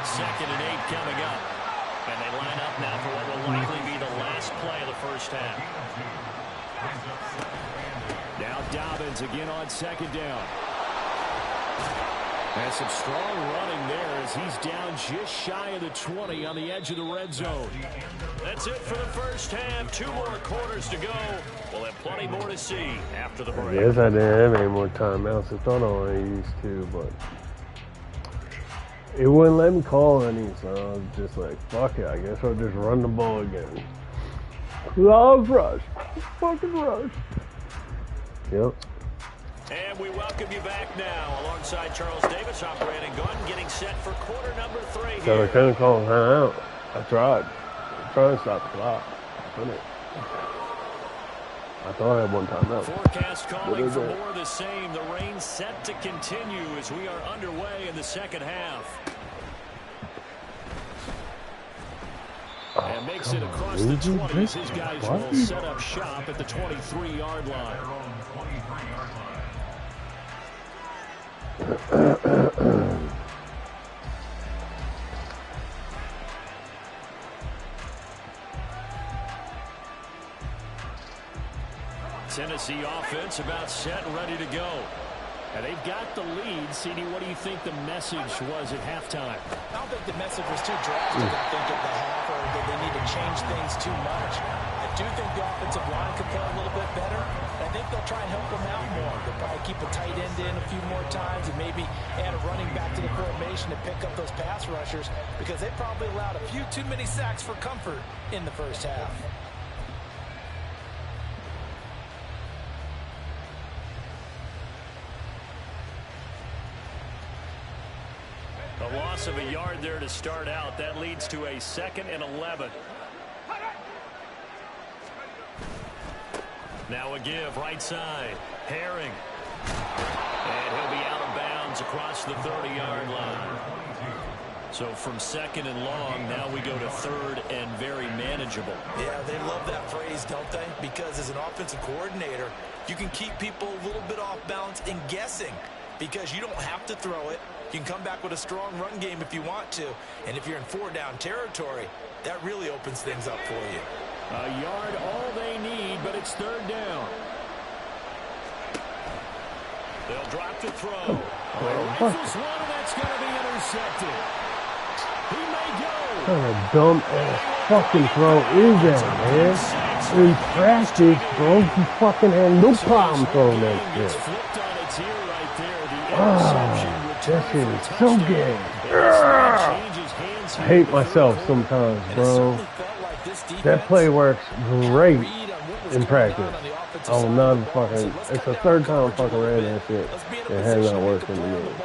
2nd and 8 coming up. And they line up now for what will likely be the last play of the first half. Now Dobbins again on 2nd down. And some strong running there as he's down just shy of the 20 on the edge of the red zone. That's it for the first half. 2 more quarters to go. We'll have plenty more to see after the I break. guess I didn't have any more timeouts. I thought I only used 2, but it wouldn't let me call any, so I was just like, fuck it. I guess I'll just run the ball again. I was rushed. Fucking rushed. Yep. And we welcome you back now alongside Charles Davis, operating gun, getting set for quarter number 3 So I here. couldn't call time out. I tried. I tried to stop the clock. I couldn't. I thought I had one timeout. Forecast calling What for is it? more of the same. The rain set to continue as we are underway in the second half. And makes it across the 20 as his guys will set up shop at the 23-yard line. Their own 23-yard line. Tennessee offense about set and ready to go. And they've got the lead. CD, what do you think the message was at halftime? I don't think the message was too drastic, I think, at the half, or that they need to change things too much. I I do think the offensive line could play a little bit better. I think they'll try and help them out more. They'll probably keep a tight end in a few more times and maybe add a running back to the formation to pick up those pass rushers because they probably allowed a few too many sacks for comfort in the first half. A loss of a yard there to start out. That leads to a 2nd and 11. Now a give, right side. Herring. And he'll be out of bounds across the 30-yard line. So from 2nd and long, now we go to 3rd and very manageable. Yeah, they love that phrase, don't they? Because as an offensive coordinator, you can keep people a little bit off balance and guessing because you don't have to throw it. You can come back with a strong run game if you want to. And if you're in 4-down territory, that really opens things up for you. A yard all they need, but it's 3rd down. They'll drop to throw. Rifles one, and that's going to be intercepted. He may go. What kind of dumb-ass fucking throw is that, man? In practice, bro, you fucking had no problem throwing that shit. Flipped on its ear right there. The That shit is so gay. I hate myself sometimes, bro. That play works great in practice. I will not fucking. It's the 3rd time I fucking ran that shit. It has not worked in the game.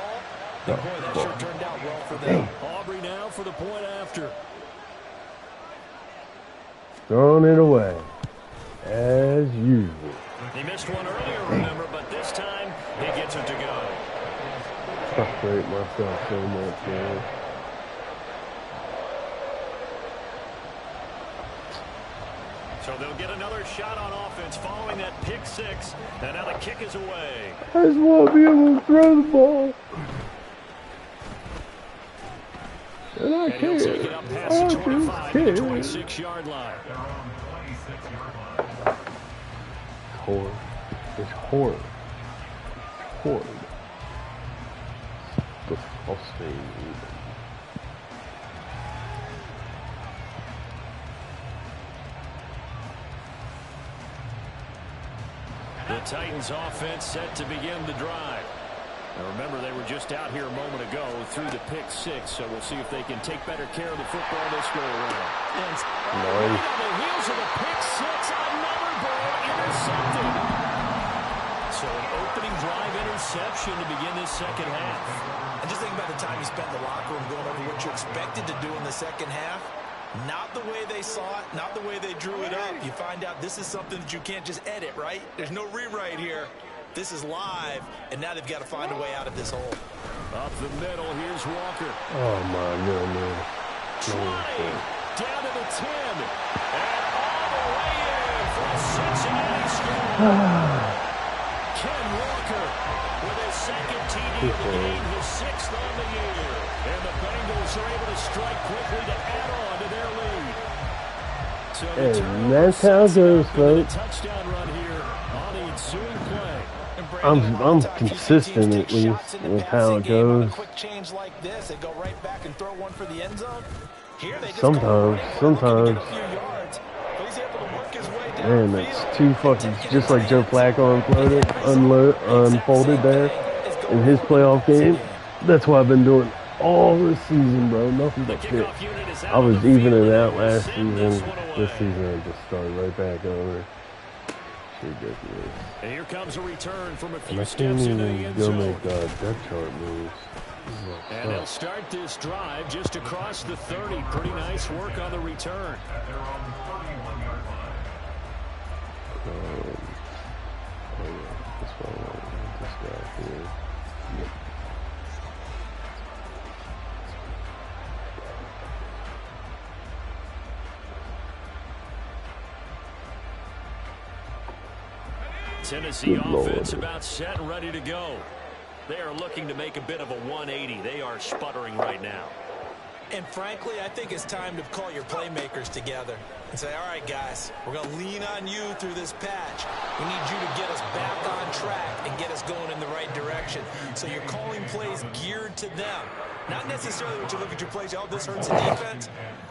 No. Hey. Aubrey now for the point after. Throwing it away. As usual. He missed one earlier, remember, but this time he gets it to go. Frustrate myself so much, man. So they'll get another shot on offense following that pick 6. And now the kick is away. I just want to be able to throw the ball. And I And he'll take it up past the 25 to the 26-yard line. Horrid. It's horrid. Horrid. Disgusting. The Titans offense set to begin the drive. Now remember, they were just out here a moment ago through the pick 6, so we'll see if they can take better care of the football this go around. Right on the heels of the pick 6, another ball intercepted. So an opening drive interception to begin this second half. And just think about the time you spent in the locker room going over what you expected to do in the second half. Not the way they saw it, not the way they drew it up. You find out this is something that you can't just edit, right? There's no rewrite here. This is live, and now they've got to find a way out of this hole. Up the middle, here's Walker. Oh my goodness. Down to the 10. And all the way in for a Cincinnati score. Ken Walker with his 2nd TD of the game, his 6th on the year. And the Bengals are able to strike quickly to add on to their lead. So And that's how it goes, folks. Touchdown run here on the ensuing play. I'm consistent at least with how it goes. Sometimes. Man, that's too fucking just like Joe Flacco unfolded there in his playoff game. That's what I've been doing all this season, bro. Nothing but shit. I was evening out last season. This season I just started right back over. Ridiculous. And here comes a return from a And few I can't steps into the even end go zone. make depth chart moves. And they'll start this drive just across the 30. Pretty nice work on the return. That's why I want this guy here. Yep. Tennessee Good offense Lord. about set and ready to go. They are looking to make a bit of a 180. They are sputtering right now. And frankly, I think it's time to call your playmakers together and say, all right, guys, we're going to lean on you through this patch. We need you to get us back on track and get us going in the right direction. So you're calling plays geared to them. Not necessarily what you look at your plays, oh, this hurts the defense.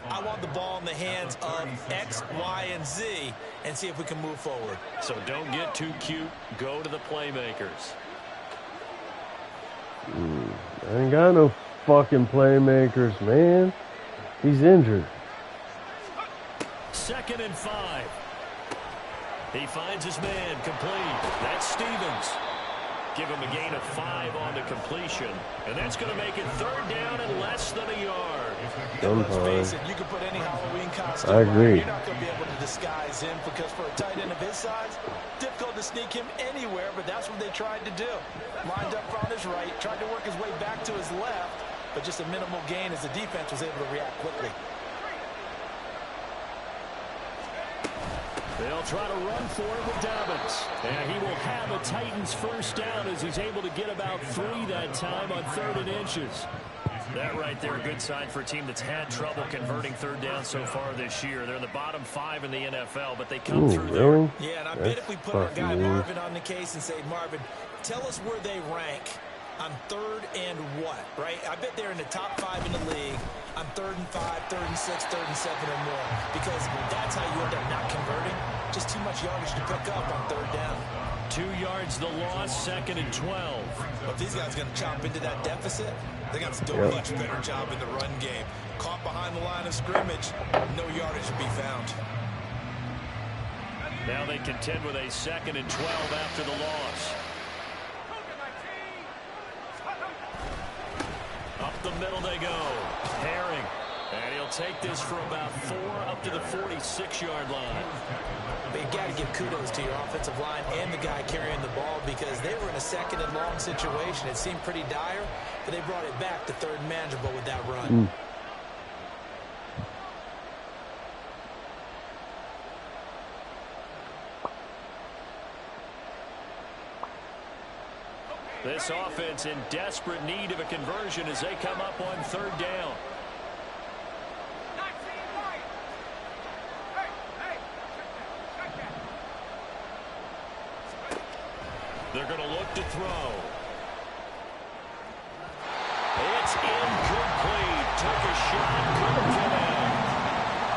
I want the ball in the hands of X, Y, and Z and see if we can move forward. So don't get too cute. Go to the playmakers. I ain't got no fucking playmakers, man. He's injured. 2nd and 5. He finds his man complete. That's Stevens. Give him a gain of 5 on the completion. And that's going to make it 3rd down and less than a yard. Let's face it, you can put any Halloween costume I agree. on. You're not going to be able to disguise him because for a tight end of his size, difficult to sneak him anywhere, but that's what they tried to do. Lined up on his right, tried to work his way back to his left, but just a minimal gain as the defense was able to react quickly. They'll try to run for it with Dobbins. And he will have a Titans 1st down as he's able to get about 3 that time on 3rd and inches. That right there, a good sign for a team that's had trouble converting 3rd down so far this year. They're in the bottom 5 in the NFL, but they come through really? there. Yeah, and I bet if we put our guy Marvin on the case and say, Marvin, tell us where they rank on 3rd and what, right? I bet they're in the top 5 in the league on 3rd and 5, 3rd and 6, 3rd and 7 or more, because that's how you end up not converting. Just too much yardage to pick up on 3rd down. 2 yards the loss, 2nd and 12. But if these guys are going to chop into that deficit, they got to do a much better job in the run game. Caught behind the line of scrimmage, no yardage to be found. Now they contend with a 2nd and 12 after the loss. Up the middle they go. Herring. And he'll take this for about 4 up to the 46-yard line. But you got to give kudos to your offensive line and the guy carrying the ball because they were in a 2nd and long situation. It seemed pretty dire, but they brought it back to 3rd and manageable with that run. This offense in desperate need of a conversion as they come up on 3rd down. They're going to look to throw. It's incomplete. Took a shot, couldn't get out.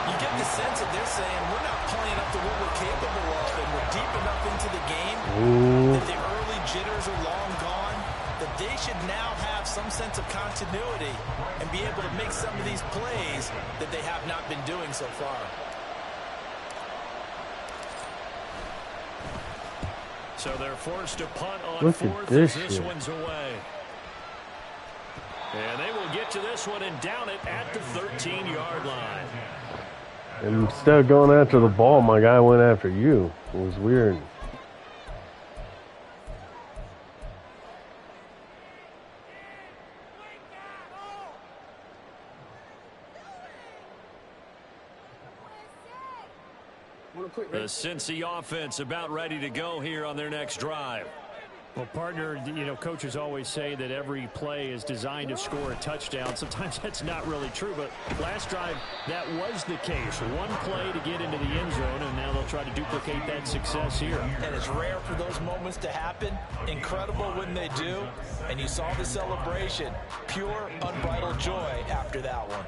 You get the sense that they're saying we're not playing up to what we're capable of, and we're deep enough into the game that the early jitters are long gone, that they should now have some sense of continuity and be able to make some of these plays that they have not been doing so far. So they're forced to punt on 4th as this one's away. And they will get to this one and down it at the 13-yard line. And instead of going after the ball, my guy went after you. It was weird. The Cincy offense about ready to go here on their next drive. Well, partner, you know, coaches always say that every play is designed to score a touchdown. Sometimes that's not really true, but last drive, that was the case. One play to get into the end zone, and now they'll try to duplicate that success here. And it's rare for those moments to happen. Incredible when they do. And you saw the celebration. Pure, unbridled joy after that one.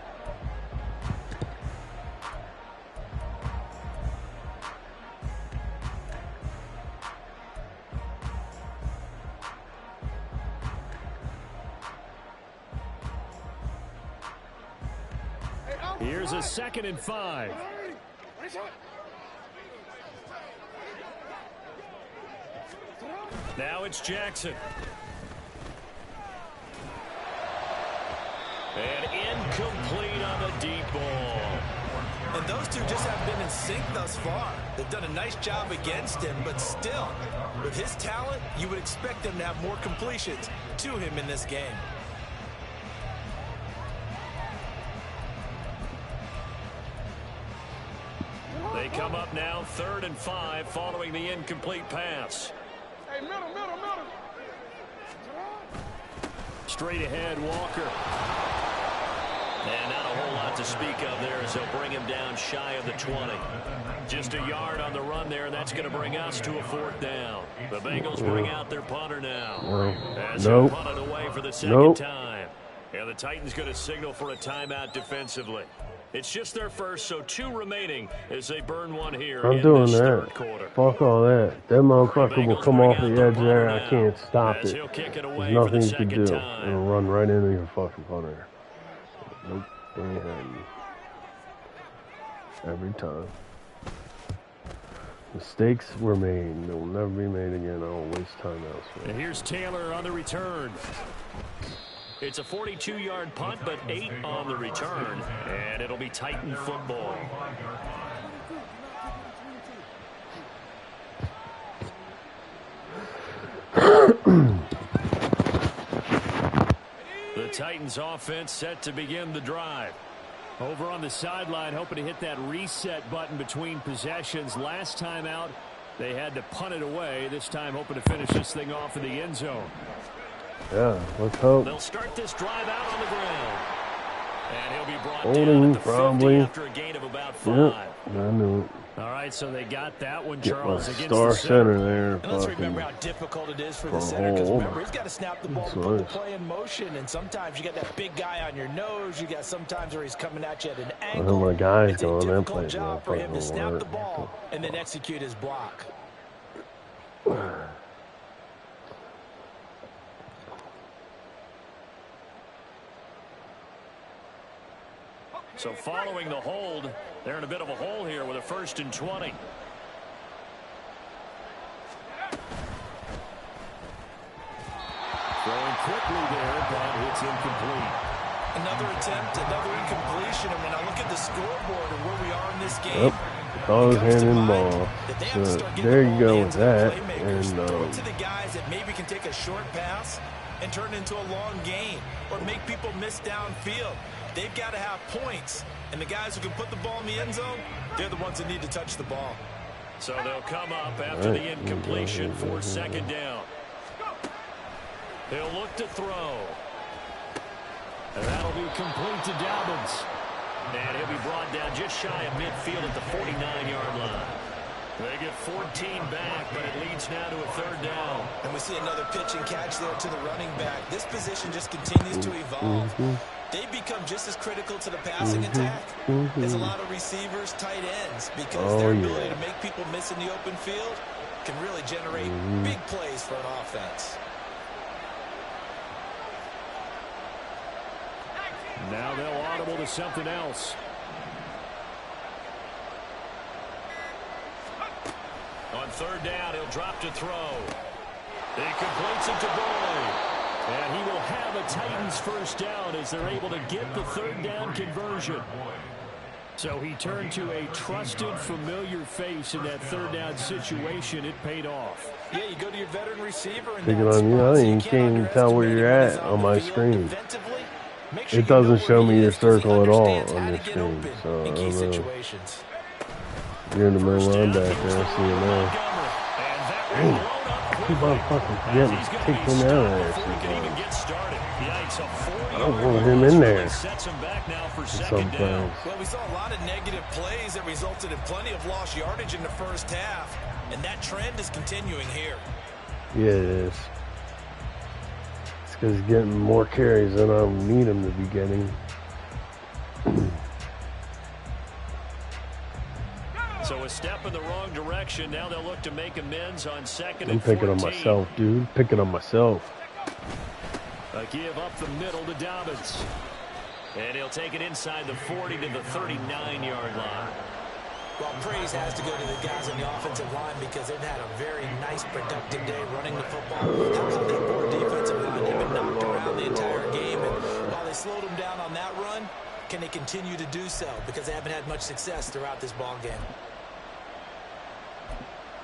Here's a 2nd and 5. Now it's Jackson. And incomplete on the deep ball. And those two just haven't been in sync thus far. They've done a nice job against him, but still, with his talent, you would expect them to have more completions to him in this game. They come up now 3rd and 5 following the incomplete pass. Hey, middle. Straight ahead, Walker. And not a whole lot to speak of there as they'll bring him down shy of the 20. Just a yard on the run there, and that's going to bring us to a 4th down. The Bengals bring out their punter now. As they punt it away for the second time. And the Titans going to signal for a timeout defensively. It's just their first, so 2 remaining as they burn one here I'm in doing this that. third quarter. Fuck all that. That motherfucker will Bengals come bring off out the the edge there. ball I can't now stop as it. he'll kick it There's away for the nothing you can second do. time. It'll run right into your fucking punter. Nope. Ain't happening. Every time. Mistakes were made. They'll never be made again. I don't waste time elsewhere. And here's Taylor on the return. It's a 42-yard punt, but 8 on the return. And it'll be Titan football. The Titans offense set to begin the drive. Over on the sideline, hoping to hit that reset button between possessions. Last time out, they had to punt it away. This time, hoping to finish this thing off in the end zone. Yeah, let's hope. They'll start this drive out on the ground. And he'll be brought Holding, down at the probably. 50 after a gain of about 5. Yep, I knew it. All right, so they got that one, Get my Charles, against star the center there. And let's Fucking remember how difficult it is for the for a center, because hole. remember, he's got to snap the ball That's to put the nice. play in motion, and sometimes you got that big guy on your nose. You got sometimes where he's coming at you at an I angle. know my guy's It's a going. That difficult plays job not for him to fucking snap work. the ball and then execute his block. So following the hold, they're in a bit of a hole here with a 1st and 20. Throwing quickly there, but it's incomplete. Another attempt, another incompletion. And when I look at the scoreboard and where we are in this game, Yep. All his hand in the ball. So there you go with that. And throw it to the guys that maybe can take a short pass and turn it into a long gain or make people miss downfield. They've got to have points. And the guys who can put the ball in the end zone, they're the ones that need to touch the ball. So they'll come up after the incompletion for 2nd down. He'll look to throw. And that'll be complete to Dobbins. And he'll be brought down just shy of midfield at the 49-yard line. They get 14 back, but it leads now to a 3rd down. And we see another pitch and catch there to the running back. This position just continues to evolve. They become just as critical to the passing attack as a lot of receivers, tight ends, because their ability to make people miss in the open field can really generate big plays for an offense. Now they'll audible to something else. On 3rd down, he'll drop to throw. He completes it to Boyd. And he will have a Titans 1st down as they're able to get the 3rd down conversion. So he turned to a trusted, familiar face in that 3rd down situation. It paid off. Yeah, you go to your veteran receiver and Picking on you, you can't even tell where you're at on my screen. It doesn't show me your circle at all on your screen. So I don't know. You're in the middle linebacker. I see it now. Dang. Keep on fucking getting kicked in there. I don't want him in there. Sometimes. Well, we saw a lot of negative plays that resulted in plenty of lost yardage in the 1st half. And that trend is continuing here. Yeah, it is. It's because he's getting more carries than I need him to be getting. So a step in the wrong direction. Now they'll look to make amends on 2nd and 14. I'm picking on myself, dude. Picking on myself. A give up the middle to Dobbins. And he'll take it inside the 40 to the 39-yard line. Well, praise has to go to the guys on the offensive line because they've had a very nice, productive day running the football. How about that poor defensive line? They've been knocked around the entire game. And while they slowed them down on that run, can they continue to do so? Because they haven't had much success throughout this ball game.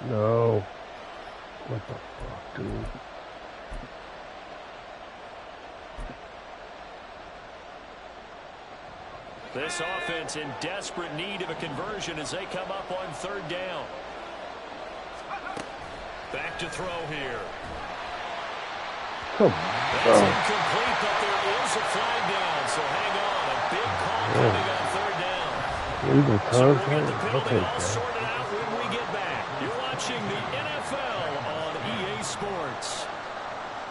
No. What the fuck, dude? This offense in desperate need of a conversion as they come up on 3rd down. Back to throw here. Come on. That's incomplete, but there is a flag down, so hang on. A big call coming on 3rd down. Legal So we'll get the contact? penalty Okay, all okay. sorted out when we get back. You're watching the NFL on EA Sports.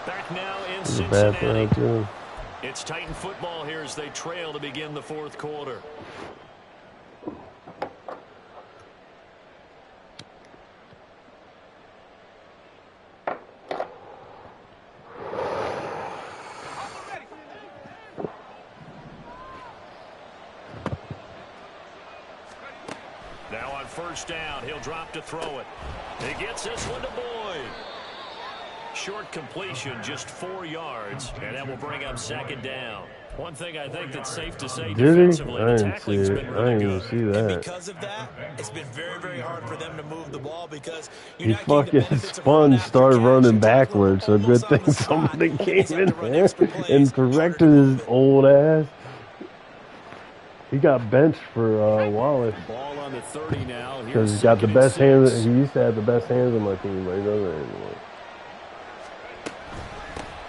Back now in In the background, Cincinnati. too. It's Titan football here as they trail to begin the fourth quarter. Now on first down, he'll drop to throw it. He gets this one to Boyd. Short completion, just 4 yards, and that will bring up second down. One thing I think that's safe to say defensively, the tackling's been really good. And because of that, it's been very, very hard for them to move the ball because he fucking spun, started running backwards. So good thing somebody came in there and corrected his old ass. He got benched for Wallace. Ball on the 30 now. Because he's got the best hands. He used to have the best hands on my team, but he doesn't anymore.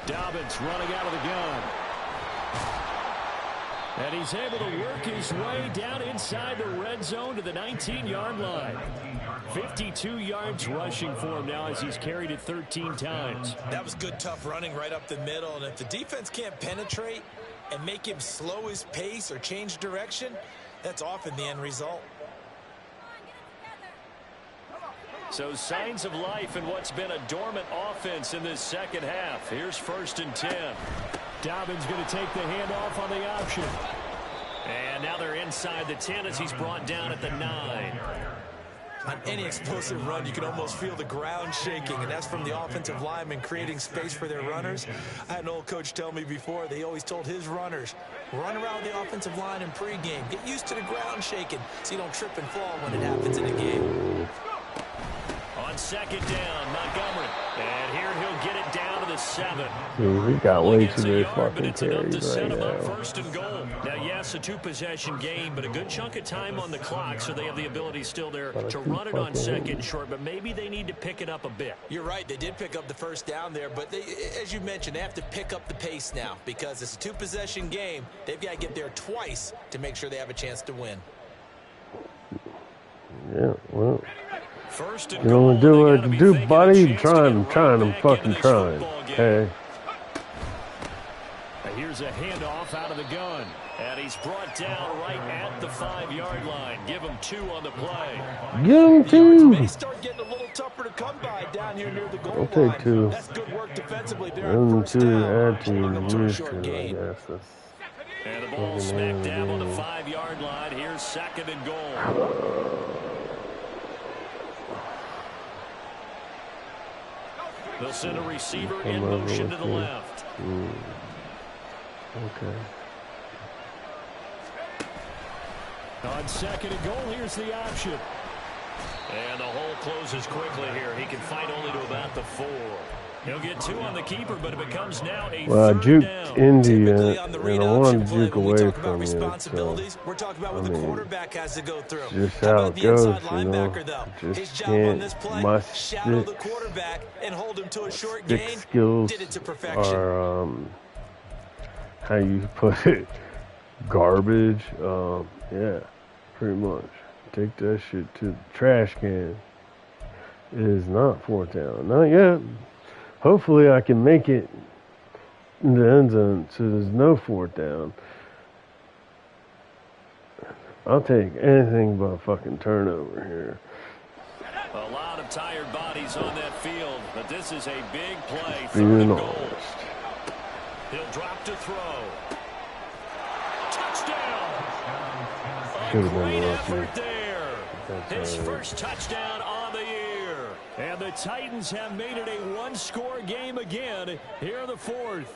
Dobbins running out of the gun. And he's able to work his way down inside the red zone to the 19-yard line. 52 yards rushing for him now as he's carried it 13 times. That was good, tough running right up the middle. And if the defense can't penetrate and make him slow his pace or change direction, that's often the end result. So signs of life in what's been a dormant offense in this second half. Here's 1st and 10. Dobbins going to take the handoff on the option. And now they're inside the 10 as he's brought down at the 9. On any explosive run, you can almost feel the ground shaking, and that's from the offensive linemen creating space for their runners. I had an old coach tell me before, they always told his runners, run around the offensive line in pregame. Get used to the ground shaking so you don't trip and fall when it happens in the game. On second down, Montgomery. And here he'll get it down to the 7. Dude, we got way too many fucking it's enough to carries set right him up now. 1st and goal. Now, yes, a 2-possession game, but a good chunk of time on the clock, so they have the ability still there to run it on second and short, but maybe they need to pick it up a bit. You're right. They did pick up the first down there, but they, as you mentioned, they have to pick up the pace now because it's a 2-possession game. They've got to get there twice to make sure they have a chance to win. Yeah, well. First and You goal, know, do what I they can gotta be do, thinking buddy. a chance to I'm get trying. right I'm back fucking into this trying. football game. Okay. Here's a handoff out of the gun. And he's brought down right at the 5-yard line. Give him 2 on the play. Get him They too. start getting a little tougher to come by down here near the goal I'll line. take 2. That's good work defensively there Give on him first 2 down. add to Holding them to a use short to, I gain. guess. That's And the ball smack dab on the 5-yard line. Here's 2nd and goal. They'll send a receiver in motion to the left. Okay. On 2nd and goal, here's the option. And the hole closes quickly here. He can fight only to about the 4. He'll get 2 on the keeper, but it becomes now a Well, I 3rd juked down. India, On the and read I option wanted to play, juke when we away talk about from it. So, responsibilities, we're talking about what I the mean, quarterback has to go through. just How how about it the goes, inside you know. linebacker, though? Just His job on can't. this play, My shadow the stick- quarterback and hold him to a short stick gain. skills Did it to perfection. are, how you put it, garbage. Yeah, pretty much. Take that shit to the trash can. It is not 4th down. Not yet. Hopefully I can make it in the end zone so there's no 4th down. I'll take anything but a fucking turnover here. A lot of tired bodies on that field, but this is a big play. 3rd Being and goal. honest. He'll drop to throw. Touchdown! A Should've been great lucky. effort there. That's His all right. first touchdown on the year. And the Titans have made it a one-score game again here in the 4th.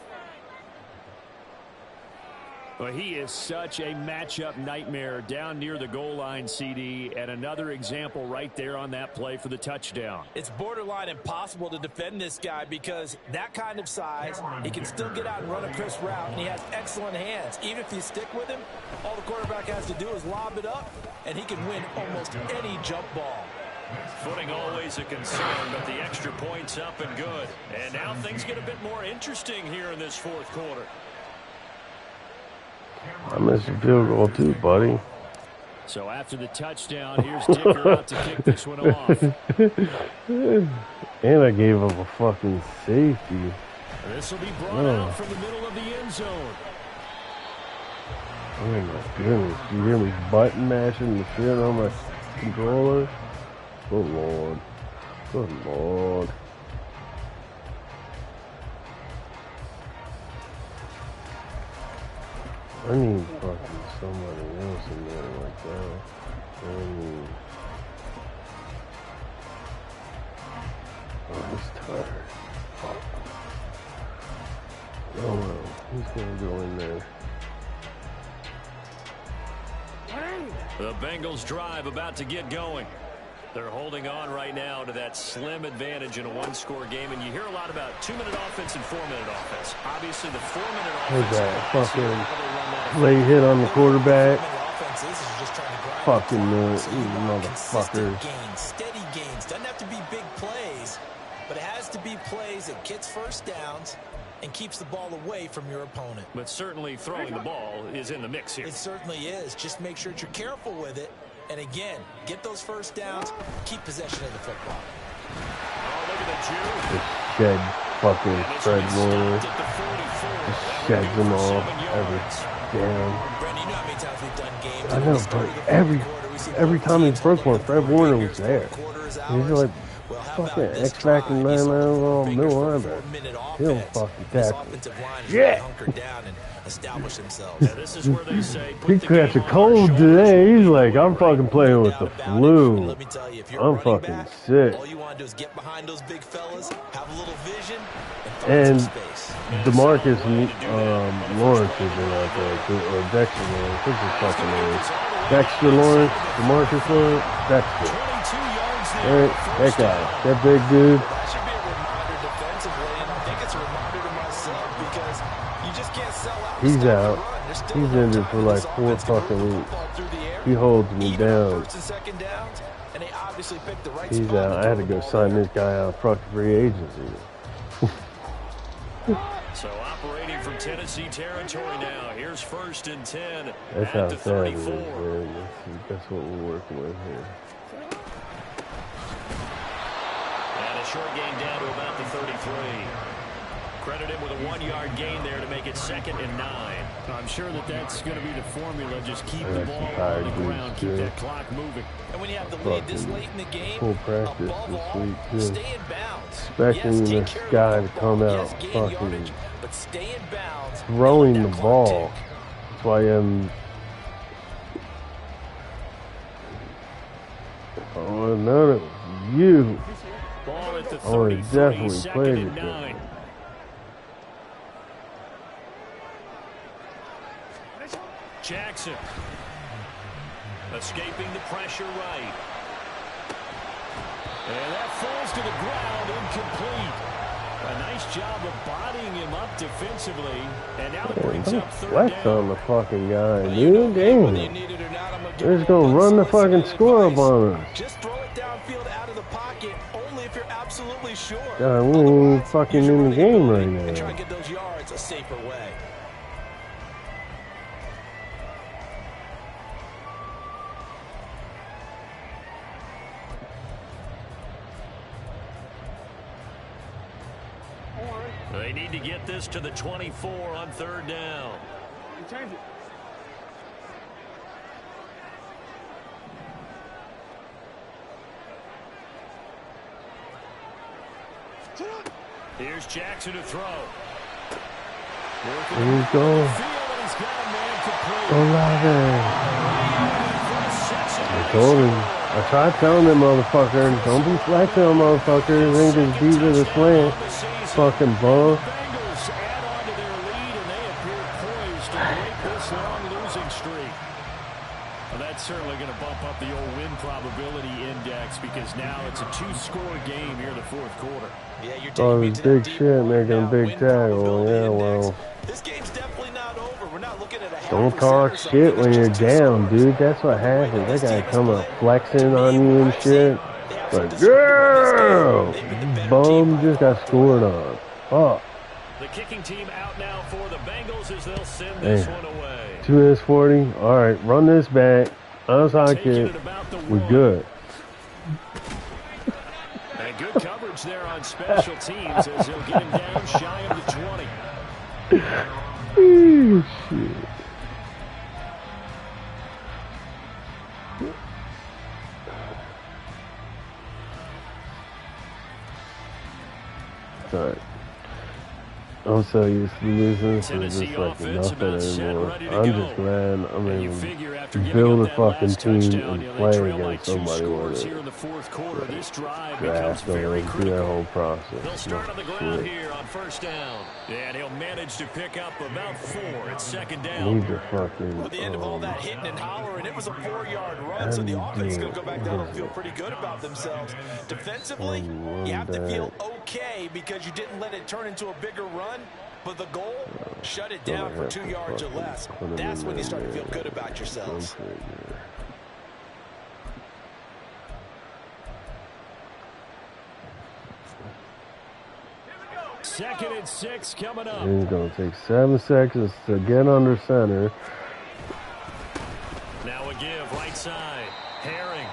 Well, he is such a matchup nightmare down near the goal line, CD, and another example right there on that play for the touchdown. It's borderline impossible to defend this guy because that kind of size, he can still get out and run a crisp route, and he has excellent hands. Even if you stick with him, all the quarterback has to do is lob it up, and he can win almost any jump ball. Footing always a concern, but the extra point's up and good. And now things get a bit more interesting here in this 4th quarter. I missed a field goal too, buddy. So after the touchdown, here's Dicker out to kick this one off. And I gave up a fucking safety. This will be brought out from the middle of the end zone. Oh my goodness. You hear me button mashing the shit on my controller? Good Lord. Good Lord. I need fucking somebody else in there like that. Oh, he's tired. Fuck. Oh well, he's gonna go in there. The Bengals drive about to get going. They're holding on right now to that slim advantage in a one-score game, and you hear a lot about 2-minute offense and 4-minute offense. Obviously, the 4-minute offense. Look at that fucking late hit on the quarterback. Fucking motherfuckers. Steady gains. Doesn't have to be big plays, but it has to be plays that gets first downs and keeps the ball away from your opponent. But certainly throwing the ball is in the mix here. It certainly is. Just make sure that you're careful with it. And again, get those first downs, keep possession of the football. Oh, look at the juke. Just shed fucking Fred Warner. Just sheds them all every damn. Brandon, you know how many times we've done games. I know, but every time he broke one, Fred Warner was there. He's like fucking X-Factor 9 overall middle linebacker. He don't fucking tackle. Yeah. He catch a cold today. He's like, I'm fucking playing with the flu. I'm fucking sick. All you want to do is get behind those big fellas, have a little vision, and DeMarcus Lawrence is in out there, or Dexter Lawrence. What's his fucking name? Dexter Lawrence, DeMarcus Lawrence, Dexter. Right, that guy, that big dude. That should be a reminder defensively, and I think it's a reminder to myself because you just can't sell out. He's out. He's injured for like 4 fucking weeks. He holds me down. He's out. I had to go sign this guy out fucking free agency. So operating from Tennessee territory now. Here's 1st and 10. That's how sad it is, man. That's what we're working with here. Short gain down to about the 33. Credit him with a 1-yard gain there to make it 2nd and 9. I'm sure that's going to be the formula. Just keep the ball on the ground, keep that clock moving. And when you have the lead this late in the game, full practice this week too. Stay in bounds. Expecting this guy to come out fucking yardage, but stay in bounds. Throwing the ball. That's why I'm. Oh, none of you. Ball at the 33, I would have definitely 2nd played and with 9. them. Jackson escaping the pressure right. And that falls to the ground, incomplete. A nice job of bodying him up defensively. And now it brings up 3rd Flex down. on the fucking guy, dude. Damn. They're just gonna run the fucking score up on us. Just throw it downfield out of the pocket, only if you're absolutely sure. God, we ain't even fucking in the game right now. Try to get those yards a safer way. They need to get this to the 24 on 3rd down. Change it. Here's Jackson to throw. There you go. Olave. I told him. I tried telling that motherfucker, don't be flexing on motherfuckers. Ain't as deep as a slant. Fucking bum. Bengals add on to their lead, and they appear poised to break this long losing streak. Well, that's certainly going to bump up the old win probability index because now it's a 2-score game here in the 4th quarter. Yeah, you're Oh, taking this big shit making a big tackle. Yeah, well. This game's definitely not over. We're not looking at a Don't talk shit when you're down, dude. That's what happens. That guy come up flexing on you and shit. Like, girl! Bum just got scored on. Fuck. The kicking team out now for the Bengals as they'll send this one away. 2 minutes 40. All right, run this back. Onside kick. We good. And good coverage advantage there on special teams as he'll get him down shy of the 20. Oh, shit. Sorry. I'm so used to losing, so it's just like nothing anymore. I'm just glad I'm able to build a fucking team and play against somebody with it. Draft them through that whole process. They'll start on the ground here on first down. And he'll manage to pick up about 4 at second down. Need to fucking. At the end of all that hitting and hollering, it was a 4-yard run, so the offense is going to go back down and feel pretty good about themselves. Defensively, you have to feel okay because you didn't let it turn into a bigger run, but the goal, shut it down for 2 yards or less. That's when you start to feel good about yourselves. Second and 6 coming up. It's going to take 7 seconds to get under center. Now a give right side. Herring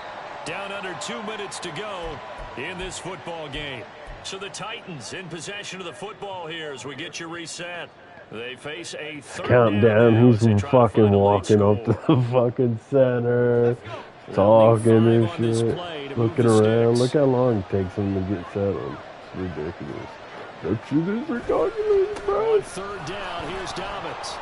down under 2 minutes to go in this football game. So the Titans in possession of the football here as we get you reset. They face a third Countdown. Who's fucking walking up to the fucking center, talking and shit, looking around. Look how long it takes them to get settled. It's ridiculous. That shit is ridiculous, bro. On third down, here's Dobbins.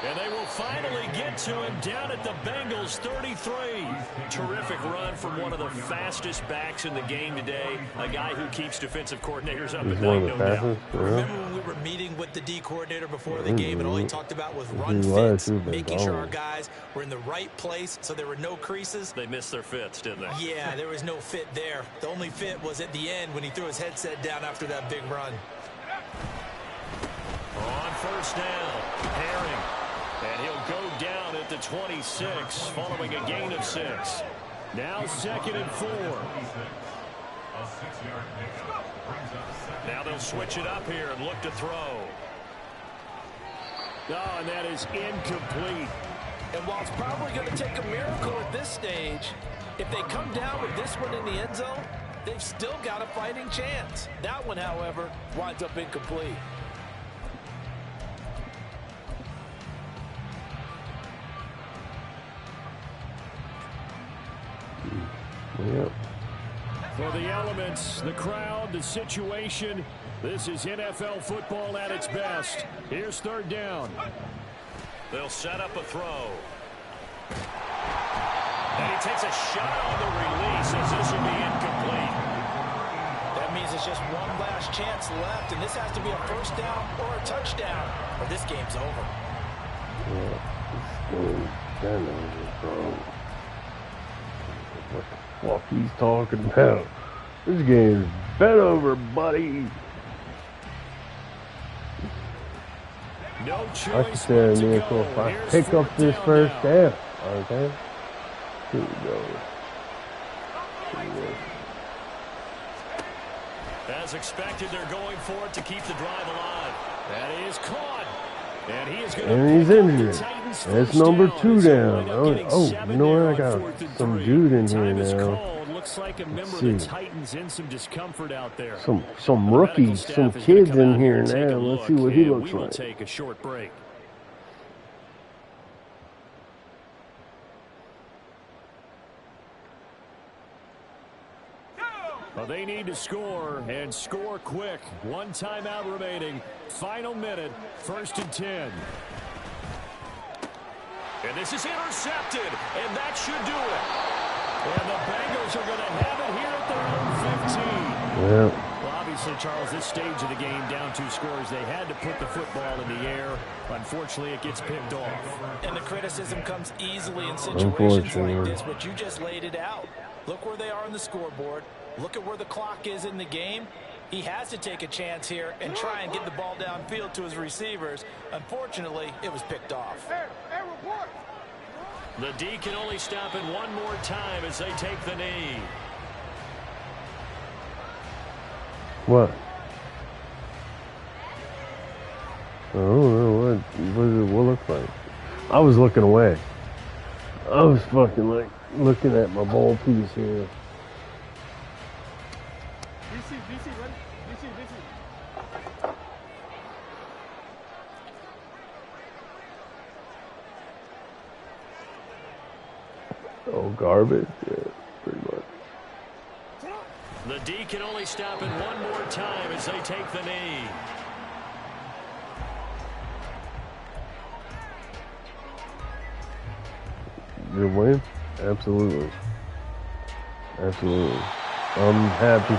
And they will finally get to him down at the Bengals 33. Terrific run from one of the fastest backs in the game today. A guy who keeps defensive coordinators up at night, no doubt. Remember when we were meeting with the D coordinator before the game and all he talked about was run fits, making sure our guys were in the right place so there were no creases? They missed their fits, didn't they? Yeah, there was no fit there. The only fit was at the end when he threw his headset down after that big run. On first down, Herring. And he'll go down at the 26 following a gain of 6. Now second and 4. Now they'll switch it up here and look to throw. Oh, and that is incomplete. And while it's probably going to take a miracle at this stage, if they come down with this one in the end zone, they've still got a fighting chance. That one, however, winds up incomplete. Yep. For the elements, the crowd, the situation, this is NFL football at its best. Here's third down. They'll set up a throw. And he takes a shot on the release as this will be incomplete. That means it's just one last chance left, and this has to be a first down or a touchdown, or this game's over. Yeah, this game's over, bro. What the fuck he's talking about? This game's been over, buddy. No choice. I can stand there if I pick up this first down. Okay. Here we go. As expected, they're going for it to keep the drive alive. That is caught. And he is going And he's injured. And it's number 2 down. Oh, you know what? I got some dude in here now. Looks like a member of the Titans in some discomfort out there. Some rookies, some kids in here now. Let's see what he looks like. We will like. take a short break. Well, they need to score, and score quick. One timeout remaining. Final minute, 1st and 10. And this is intercepted, and that should do it. And the Bengals are going to have it here at their own 15. Yeah. Well, obviously, Charles, this stage of the game, down 2 scores, they had to put the football in the air. Unfortunately, it gets picked off. And the criticism comes easily in situations like this, but you just laid it out. Look where they are on the scoreboard. Look at where the clock is in the game. He has to take a chance here and try and get the ball downfield to his receivers. Unfortunately, it was picked off. The D can only stop it one more time as they take the knee. What? I don't know. What does it look like? I was looking away. I was fucking like, looking at my bowl piece here. Oh, garbage? Yeah, pretty much. The D can only stop it one more time as they take the knee. Good win? Absolutely. Absolutely. I'm happy.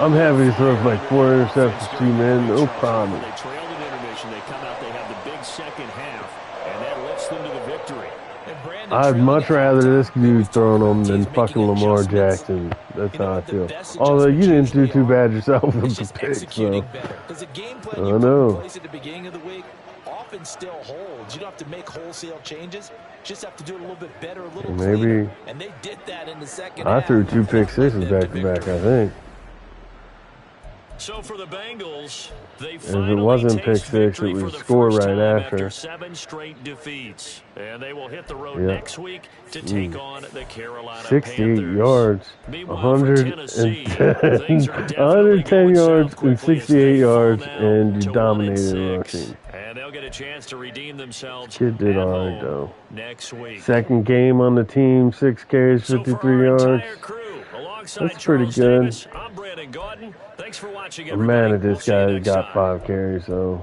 I'm happy to throw like 4 interceptions to you, man. No problem. They trailed in intermission. They come out. They have the big second half, and that lifts them to the victory. I'd much rather this dude throwing them than fucking Lamar Jackson. That's how I feel. Although you didn't do too bad yourself with the pick, so. I know. At the beginning of the week often still holds. You don't have to make wholesale changes. Just have to do it a little bit better, a little cleaner. And they did that in the second half. I threw 2 pick sixes back to back, I think. So for the Bengals, they if it wasn't pick six, it was score right after. 7 straight defeats, and they will hit the road next week to take on the Carolina 68 Panthers. yards, 110 yards, and 68 yards, and you dominated rushing. And they'll get a chance to redeem themselves. Kid did at all right home though. Next week. Second game on the team, 6 carries, 53 yards. That's pretty good. I'm Brandon Gaudin. Thanks for watching, I'm mad at this guy that got 5 carries, though.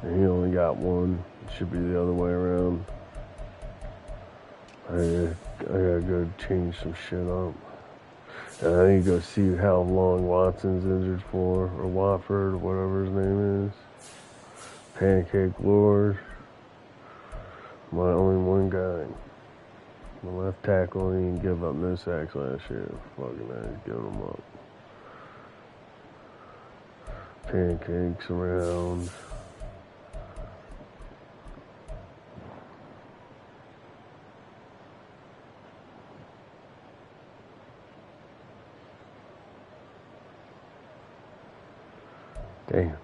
And he only got 1. It should be the other way around. I gotta go change some shit up. And I need to go see how long Watson's injured for, or Watford, or whatever his name is. Pancake Lord. My only one guy. The left tackle, he didn't give up no sacks last year. Fucking that, he's giving them up. Pancakes around. Damn.